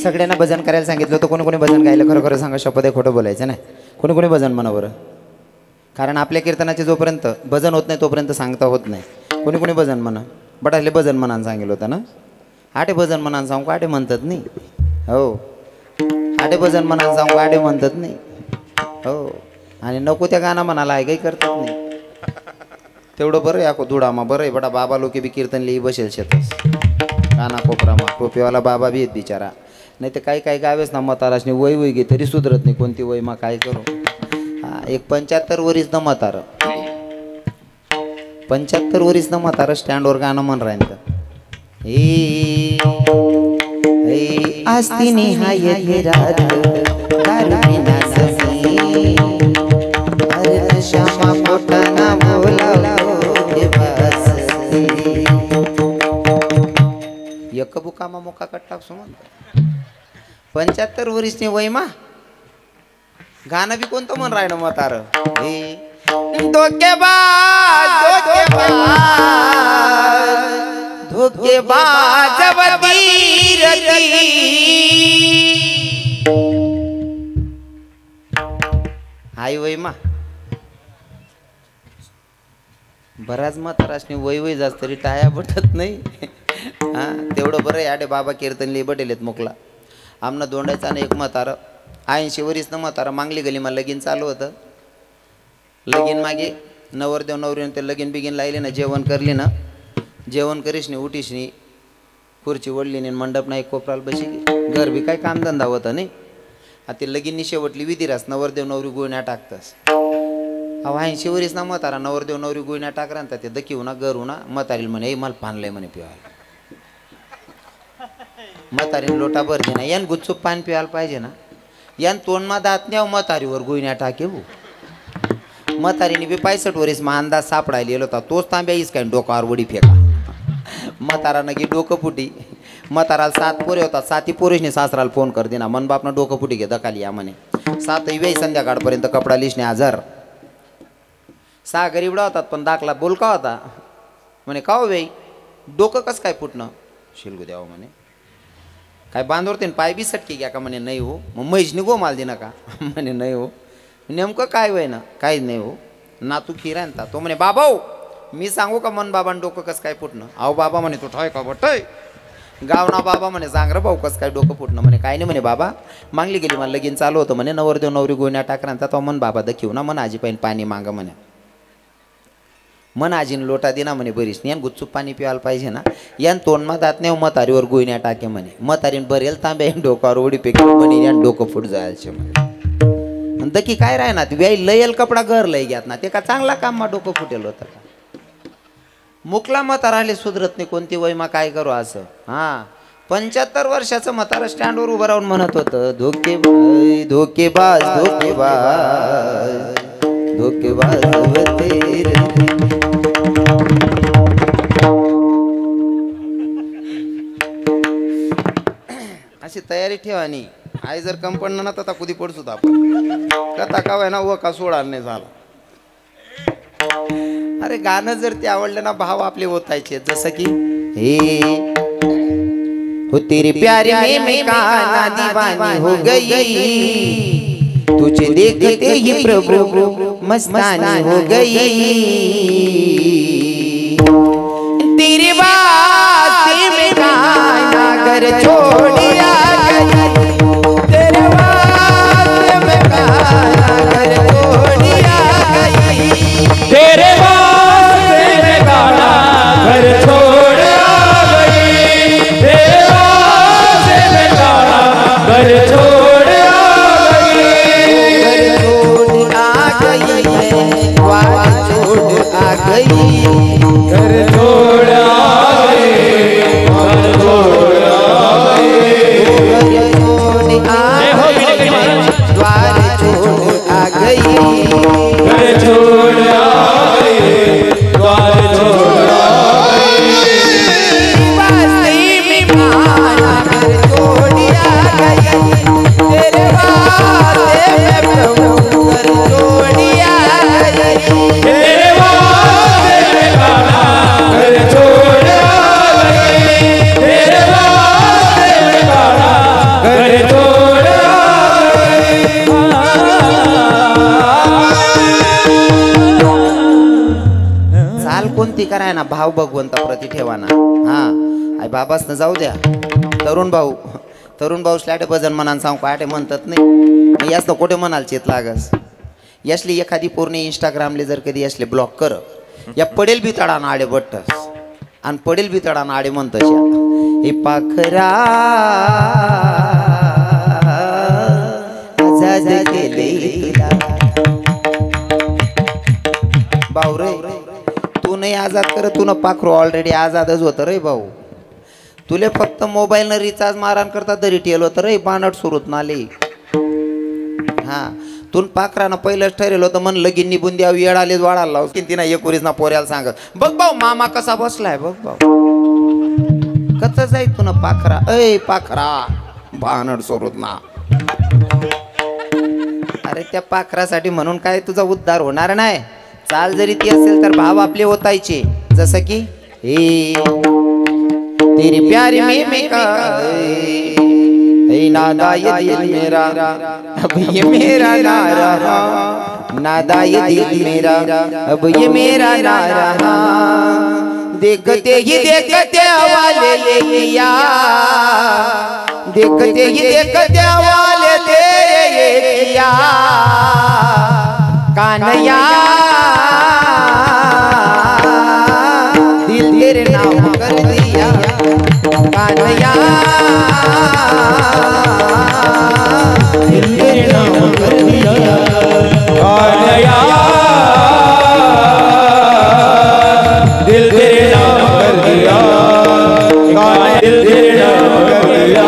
सगळ्यांना भजन करायला सांगितलं होतं कोणी कोणी भजन गायलं खरं खरं सांगा शपथ आहे खोटं बोलायचं नाही. कोणी कोणी भजन म्हणा बरं कारण आपल्या कीर्तनाचे जोपर्यंत भजन होत नाही तोपर्यंत सांगता होत नाही. कोणी कोणी भजन म्हणा बटाले भजन म्हणान सांगितलं होतं ना. आठे भजन म्हणान सांगू आठे म्हणतात नाही हो आठे भजन म्हणान सांगू आठे म्हणतात नाही हो आणि नको त्या गाणं म्हणाला आहे काही करतात नाही. तेवढं बरं आहे धुडामा बरं आहे बटा बाबा लोके बी कीर्तन लिही बसेल शेतस काना कोपरामा टोपीवाला बाबा बी आहेत बिचारा. नाही तर काही काही गावेच ना म्हाताराच नाही वय वय गे तरी सुधरत नाही कोणती वय मा काय करू. हा एक 75 वरीस न म्हातार 75 वरीस न म्हातार स्टँडवर गाणं म्हण राहिलं आस्ती निहाय रात दारुणा समी अरे श्यामा पोटाना बोला एक बुकामा मोका कट्टा सुमंत 75 वरीसने वयमा गाणं बी कोणतं म्हण राहिलं म्हातार धोकेबाज आई वयमा बराच म्हातारासनी वय वय जास्त तरी टाया बटत नाही. हा तेवढं बरं आहे आडे बाबा कीर्तन लिहि बटेलेत मोकला आमना दोंडायचा आणि एक म्हातार 80 वरीस न म्हातारा मांगली गली मला लगीन चालू होतं लगीन मागे नवरदेव नवरीने ते लगीन बिगीन लायले ना, जेवण करली ना, जेवण करीस नाही उठीस नाही, खुर्ची ओढली नाही, मंडप नाही, कोपराला बशी घर बी काय कामधंदा होता नाही. आता ते लगीननी शेवटली विधी रास नवरदेव नवरी गुळण्या टाकतास. अहो 80 वरीस ना म्हातारा नवरदेव नवरी गुळण्या टाकरा ना ते दकी होना घर होना म्हातारीला म्हणे ए मला पानलंय म्हणे पिवायला. म्हातारीने लोटा भरते ना, यान गुच्चूप पान पिवायला पाहिजे ना, यान तोंडमा दात न्याव म्हातारीवर गुळण्या टाके हो. म्हातारीने बी 65 वरीस मा अंदाज सापडायला गेलो होता, तोच तांब्या इस काय डोकावर वडी फेका. म्हातारानं की डोकं फुटी. म्हाताराला 7 पोरे होतात, 7ही पोरेशने सासराला फोन कर देना मन बापनं डोकं फुटी घे दकाली या म्हणे. 7ही वेळी संध्याकाळपर्यंत कपडा लिसणे हजार. 6 गरीबडा होतात पण दाखला बोलका होता. म्हणे का हो वेई डोकं कसं काय फुटणं. शिलगू द्यावं म्हणे काय बांधवरते पाय बी सटकी घ्या का म्हणे नाही हो. मग म्हैसनी गोमाल दे नका म्हणे नाही हो. नेमकं काय वय ना काहीच नाही हो. नातू खिरा ना तो म्हणे बाबा मी सांगू का मन बाबांना डोकं कसं काय फुटणं. अहो बाबा म्हणे तो ठाय का बटय गाव ना बाबा म्हणे सांग रे भाऊ कसं काय डोकं फुटणं. म्हणे काय नाही म्हणे बाबा मागली गेली मला लगीन चालू होतं म्हणे नवरदेव नवरी गुळण्या टाकरांचा तो मन बाबा दखीव ना मन आजी पाहिजे पाणी मागा म्हणे. मन आजीनं लोटा दिना म्हणे बरीच यान गुच्चूप पाणी पिवायला पाहिजे ना, यान तोंडमा दात नाही म्हातारीवर गुळण्या टाके म्हणे. म्हातारीन बरेल तांब्या डोकावर उडी पेकी म्हणे यान डोकं फुट जायचे म्हणे. दकी काय राय ना व्याई लयल कपडा घर लय घ्यात ना ते का चांगला काम मा डोकं फुटेल होतं का. मुकला म्हाताराले सुधरत नाही कोणती वय मा काय करू असं. हा 75 वर्षाचं म्हातारा स्टँडवर उभं राहून म्हणत होतं धोकेबाज धोकेबाज धोकेबाज धोकेबाज अशी तयारी ठेवानी. आई जर कम पडणं ना तर कुदी पडसू आपण कथा का ना व का सोडायला नाही झाला. अरे गाणं जर ते आवडलं ना भाव आपले होतायचे जसं की हे हो तेरे प्यारे में काना दीवानी हो गई तुझे देखते ही प्रभु मस्तानी हो गई तेरे वास्ते में काना घर छोड़िया गई तेरे वास्ते में काना घर छोड़िया गई तेरे वास्ते में काना घर छोड़ आ गई तेरे वास्ते में काना घर छोड़ आ गई द्वार छोड़ आ गई घर छोड़ आ गई घर छोड़ आ गई द्वार छोड़ आ गई घर छोड़ आ गई द्वार छोड़ आ गई वास्ते में काना घर छोड़िया गई तेरे वास्ते में प्रभु घर छोड़िया गई तेरे वास्ते में काना घर छोड़ आ गई तेरे वास्ते में काना घर छोड़ आ गई. चाल कोणती कराय ना भाव भगवंता प्रति ठेवाना. हा आई बाबास न जाऊ द्या तरुण भाऊ स्लॅट भजन म्हणान सांग पाटे म्हणतात नाही मग यास तर कुठे म्हणाल चेत लागस. यासली एखादी पूर्ण इंस्टाग्रामले जर कधी असले ब्लॉक कर या पडेल बितडाना आडे बट्टस आणि पडेल बितडाना आडे म्हणतस हे पाखरा आजाद केले भाऊ रे तू नाही आजाद कर तू न पाखरू ऑलरेडी आजादच होतं रे भाऊ. तुले फक्त मोबाईलनं रिचार्ज मारान करता तरी ठेल होतं रे बानट सुरूत नाले. हा तून पाखरानं पहिलंच ठरेल होतं मन लगीन निघून द्यावं येडालेच वाढायला लाव की तिना एकोरीस ना पोऱ्याला सांगत बघ भाऊ मामा कसा बसलाय बघ भाऊ कच जाई तुन पाखरा ऐ पाखरा बानट सुरूत ना. अरे त्या पाखरासाठी म्हणून काय तुझा उद्धार होणार नाही. चाल जरी ती असेल तर भाव आपले होतायचे जसं की हे तेरे प्यारे में का नादा ये दिल मेरा अब ये मेरा ना रहा नादा ये दिल मेरा अब ये मेरा ना रहा देखते ही देखते वाले ये किया देखते ही देखते वाले तेरे ये किया कान्हैया दिल तेरे नाम कर दिया कान्हैया दिल तेरे नाम कर दिया कान्हैया दिल तेरे नाम कर दिया कान्हैया दिल तेरे नाम कर दिया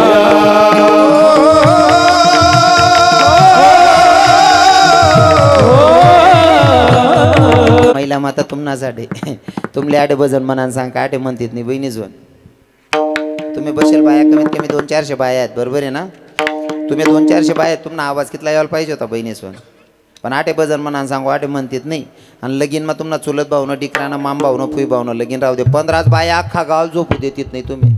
महिला माता तुमना साडे तुमले आडे भजन मनान सांग आटे म्हणतात नाही बहिणी जोन तुम्ही बसेल बाया कमीत कमी 200-400 बाया आहेत बरोबर आहे ना तुम्ही 200-400 बाया आहेत तुमना आवाज कितला यायला पाहिजे होता बहिणी सोन पण आटे भजन मनान सांगू आटे म्हणतात नाही आणि लगीन मग तुम्हाला चुलत भावनं डिकरानं माम भावनं फुई भावनं लगीन राहू दे 15 बाया अख्खा गाव झोपू देत नाही तुम्ही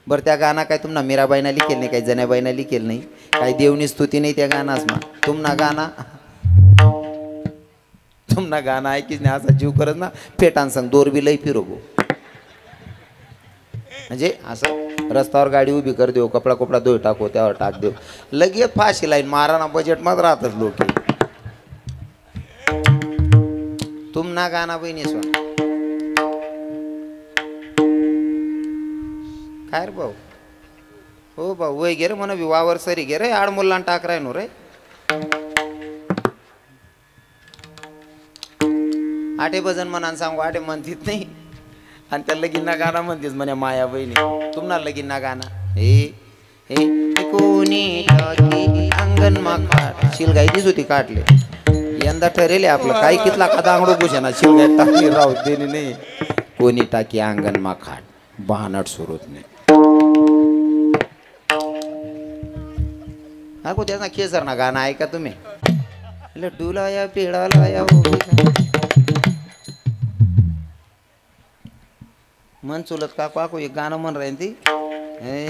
बरं त्या गाणं काय तुम्हाला मीराबाईना लिखेल नाही काही जनाबाईना लिखेल नाही काही देवनी स्तुती नाही त्या गाणाच मग तुमना गाणं ऐकीच नाही असा जीव करत ना फेटान सांग दोरबी लई फिरवू म्हणजे असं रस्त्यावर गाडी उभी कर देऊ कपडा कोपडा धुई टाकू त्यावर टाक देऊ लगेच फाशी लाईन माराना बजेट मध्ये राहतच लोक तुम ना गाणं बहिणी स्वा काय रे भाऊ हो भाऊ वय गे रे म्हणा वावर सरी गे रे आड मुलांना टाक राय नो रे आठे भजन मनान सांगू आठे म्हणतीत नाही आणि त्या लगीन गाणं म्हणतेस म्हणे माया बहिणी तुम्हाला लगीन गाणं हे हे कोणी अंगण मा काट शिलगाई दिस होती काटले यंदा ठरेले आपलं काही कितला का दांगडो घुशेना शिलगाई टाकली राहू देणे नाही कोणी टाकी अंगण मा खाट बहानट सुरूत नाही हा को त्याचा केसर ना गाणं ऐका तुम्ही लड्डूला या पेडाला या मन चुलत काकू आकू एक गाणं म्हण राहीन ती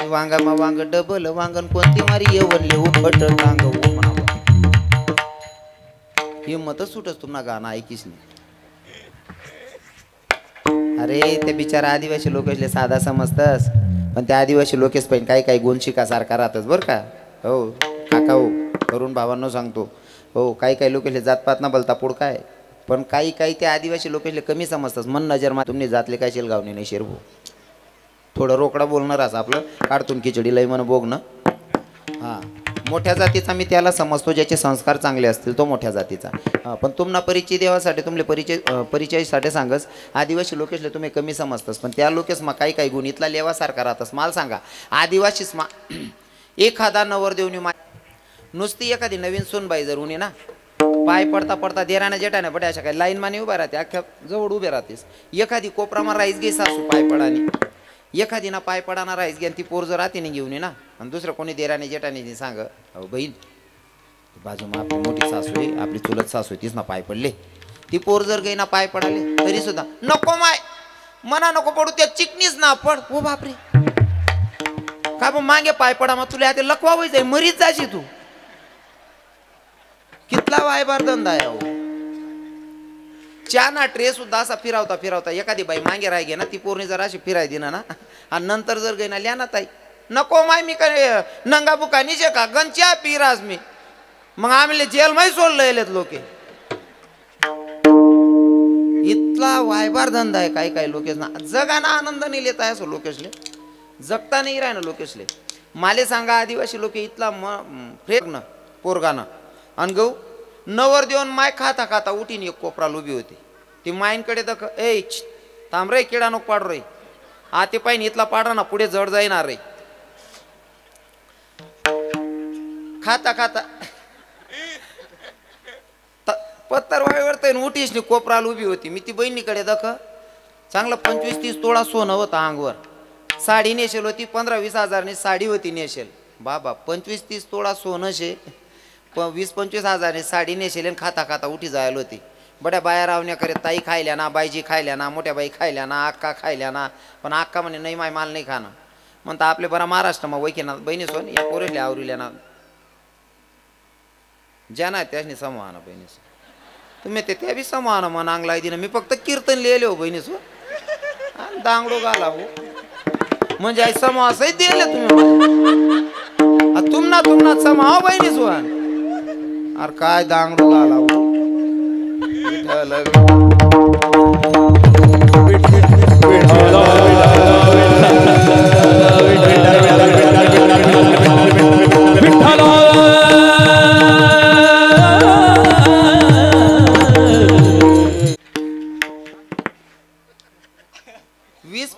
वांगा मा वांग डबल वांगण कोणती मारी येवन लेऊ फट टांग म्हणा हिंमतच सुटच तुम्हाला गाणं ऐकीच नाही अरे ते बिचारा आदिवासी लोकेशले साधा समजतस पण त्या आदिवासी लोकेश पण काही काही गुण शिकासारखा राहतच बरं का हो काका हो तरुण भावांनो सांगतो हो काही काही लोकेशले जातपात ना बलता पुढ काय पण काही काही त्या आदिवासी लोकेशले कमी समजतात मन नजर मा तुम्ही जातले काय शेलगावने नाही शेरभू थोडं रोकडा बोलणार असं आपलं काढतून खिचडी लई मन बोगणं हां मोठ्या जातीचा मी त्याला समजतो ज्याचे संस्कार चांगले असतील तो मोठ्या जातीचा हां पण तुम्हाला परिचय देवासाठी तुमले परिचयसाठी सांगस आदिवासी लोकेशले तुम्ही कमी समजतस पण त्या लोकेस मा काही काही गुण इथला लेवासारखा राहतस मला सांगा आदिवासीस मा एखादा नवर देवनी मा नुसती एखादी नवीन सूनबाई जर उनी ना पाय पडता पडता देराने जेटाने बड्या अशा काही लाईन माने उभा राहते अख्ख्या जवळ उभे राहतेस एखादी कोपरामा राईस घे सासू पाय पडानी एखादी ना पाय पडाना राईस घे आणि ती पोर जर राहते घेऊन ये ना आणि दुसरं कोणी देराने जेटाने सांग अहो बहीण बाजूमा आपली मोठी सासू आहे आपली चुलत सासू तीच ना पाय पडले ती पोर जर गई ना पाय पडाले तरी सुद्धा नको माय मना नको पडू त्या चिकनीच ना पड हो बापरे का पण मागे पाय पडा मग तुला ते लकवा जाई मरीच जाशी तू कितला वायबार धंदा आहे अहो चाना ट्रे सुद्धा असा फिरावता फिरावता एखादी बाई मागे राही घे ना ती पोरणी जर अशी फिराय दिना ना आणि नंतर जर गई ना लिया ना ताई नको माय मी काय नंगा बुका निशे का गंच्या पिराज मी मग आम्ही जेल मध्ये सोडलेत लोके इतला वायबार धंदा आहे काही काही लोकेश ना जगाना आनंद नाही लेत आहे असं लोकेशले जगता नाही राह ना लोकेशले माले सांगा आदिवासी लोक इथला फ्रेक न पोरगाना आणि गहू नवर देऊन माय खाता खाता उठीन एक कोपरा उभी होती ती माईंकडे दख ए थांब रे किडा नको पाड रे आते पाहिजे इथला पाडा ना पुढे जड जाईणार रे खाता खाता पत्तर वाळीवर उठीस नी कोपरा उभी होती मी ती बहिणीकडे दख चांगलं 25-30 तोळा सोनं होतं अंगवर साडी नेशेल होती 15-20 हजारनी साडी होती नेशेल बाबा 25-30 तोळा सोनं शे 20-25 हजारने साडी नेशेल खाता खाता उठी जायला होती बड्या बाया रावण्या करे ताई खायल्या ना बाईजी खायल्या ना मोठ्या बाई खायल्या ना अक्का खायल्या ना पण अक्का म्हणे नाही माय माल नाही खाणं म्हणता आपले बरा महाराष्ट्र मग वैकीनाथ बहिणी सोन या पोरेले आवरील्या ना ज्यांना त्याने समवाना बहिणी सोन तुम्ही ते त्या बी समवाना मन अंगला दिनं मी फक्त कीर्तन लिहिले हो बहिणी सोन दांगडो गाला हो म्हणजे आई समासही दिले तुम्ही तुमना समाव बहिणी सोन अरे काय दांगडो गाला हो वीस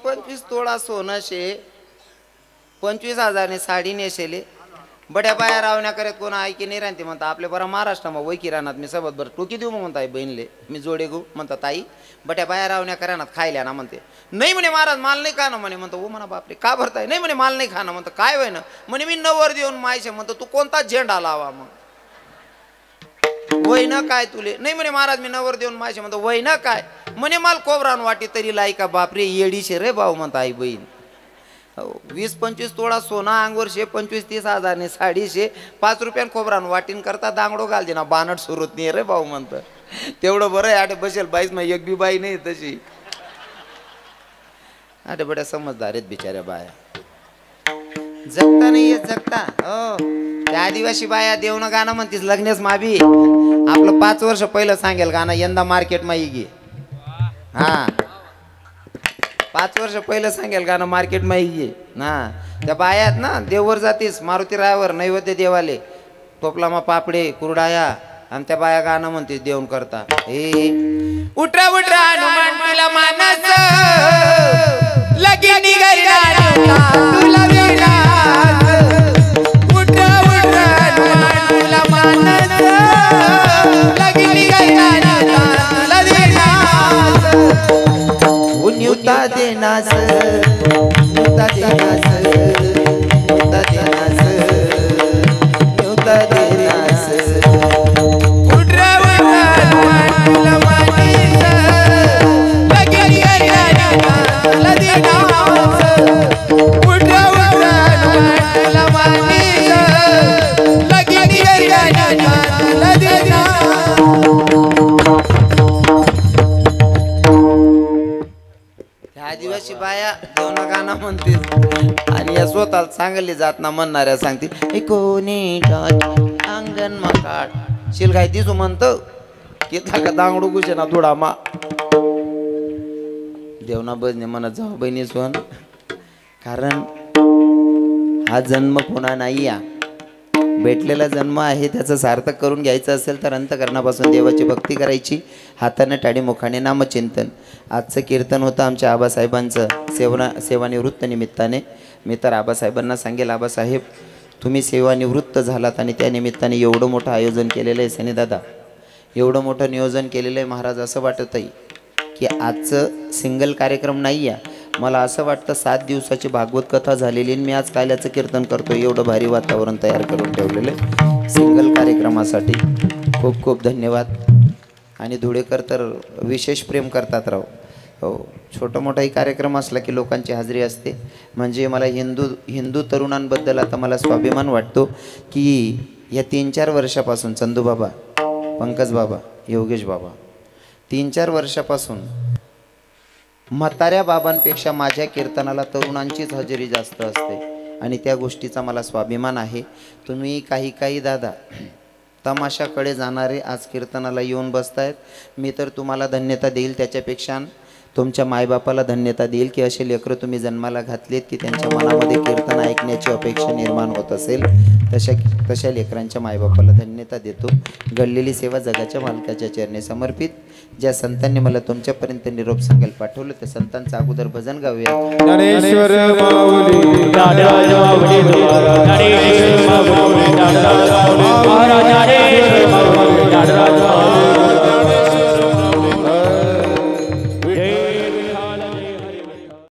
25 तोळा सोनं शे 25,000 साडी नेसेले बड्या बाया रावण्या करत कोण ऐकी नाही राहते म्हणता आपल्या बरं महाराष्ट्राમાં वय किराणात मी सबत बरं टोकी देऊ म्हणताय बहिणले मी जोडे गो म्हणता ताई बट्या बाया रावण्या करानात खायल्या ना म्हणते नाही म्हणे महाराज माल नाही खाणं म्हणे म्हणतो ओ म्हणा बापरे का भरताय नाही म्हणे माल नाही खाणं म्हणतो काय वय ना म्हणे मी नवर देऊन मायशे म्हणतो तू कोणता झेंडा लावा मग वय ना काय तुले नाही म्हणे महाराज मी नवर देऊन मायशे म्हणतो वय ना काय म्हणे माल कोबरान वाटी तरी लायका बापरे येडीशे रे भाऊ म्हणता आई बहीण 20-25 तोळा सोना अंगवर शे 25-30 हजारने साडी शे 5 रुपयान खोबरान वाटीन करता दांगडो घाल दे ना बानट सुरत नाही रे भाऊ म्हणतं तेवढं बरं आहे आटे बसेल बाईस मग एक बी बाई नाही तशी आटे बड्या समजदार आहेत बिचाऱ्या बाया जगता नाही येत जगता हो त्या आदिवासी बाया देवनं गाणं म्हणतीस लग्नेस माबी आपलं 5 वर्ष पहिलं सांगेल गाणं यंदा मार्केट मा गी हा 5 वर्ष पहिलं सांगेल गाणं मार्केट मा ये ना त्या बायात ना देववर जातीस मारुती रायावर नैवेद्य देवाले टोपला मा पापडे कुरडाया आणि त्या बाया गाणं म्हणते देऊन करता हे उठरा उठरा हनुमान तुला मानस लगीनी गैरा तुला विलास उठरा उठरा हनुमान तुला मानस लगीनी गैरा तुला विलास न्यूता देनास न्यूता देनास न्यूता देनास न्यूता देनास उठरा उठरा हनुमान तुला मानस लगीनी गैरा तुला विलास उठरा उठरा हनुमान तुला मानस लगीनी गैरा तुला विलास आदिवासी बाया देवना गाणं म्हणते आणि या स्वतःला सांगली जात ना म्हणणाऱ्या सांगते कोणी अंगण मकाट शिलगाय दिसू म्हणतो की का दांगडू गुशे ना थोडा मा देवना बजने म्हणत जाऊ बहिणी सोन कारण हा जन्म पुन्हा नाही या भेटलेला जन्म आहे त्याचं सार्थक करून घ्यायचं असेल तर अंतकरणापासून देवाची भक्ती करायची हाताने टाडी मुखाने नामचिंतन आजचं कीर्तन होतं आमच्या आबासाहेबांचं सेवानिवृत्त निमित्ताने मी तर आबासाहेबांना सांगेल आबासाहेब तुम्ही सेवानिवृत्त झालात आणि त्या निमित्ताने एवढं मोठं आयोजन केलेलं आहे सनी दादा एवढं मोठं नियोजन केलेलं आहे महाराज असं वाटत आहे की आजचं सिंगल कार्यक्रम नाही आहे मला असं वाटतं 7 दिवसाची भागवत कथा झालेली आणि मी आज काल्याचं कीर्तन करतो एवढं भारी वातावरण तयार करून ठेवलेलं सिंगल कार्यक्रमासाठी खूप खूप धन्यवाद आणि धुळेकर तर विशेष प्रेम करतात राव हो छोटा मोठाही कार्यक्रम असला की लोकांची हजेरी असते म्हणजे मला हिंदू तरुणांबद्दल आता मला स्वाभिमान वाटतो की या 3-4 वर्षापासून चंदू बाबा पंकज बाबा योगेश बाबा 3-4 वर्षापासून म्हाताऱ्या बाबांपेक्षा माझ्या कीर्तनाला तरुणांचीच हजेरी जास्त असते आणि त्या गोष्टीचा मला स्वाभिमान आहे तुम्ही काही दादा तमाशाकडे जाणारे आज कीर्तनाला येऊन बसतायत मी तर तुम्हाला धन्यता देईल त्याच्यापेक्षा तुमच्या मायबापाला धन्यता देईल की असे लेकरं तुम्ही जन्माला घातलेत की त्यांच्या मनामध्ये कीर्तन ऐकण्याची अपेक्षा निर्माण होत असेल तशा लेकरांच्या मायबापाला धन्यता देतो घडलेली सेवा जगाच्या मालकाच्या चरणी समर्पित ज्या संतांनी मला तुमच्यापर्यंत निरोप सांगायला पाठवलं त्या संतांचं अगोदर भजन गाऊया ज्ञानेश्वर माऊली दादा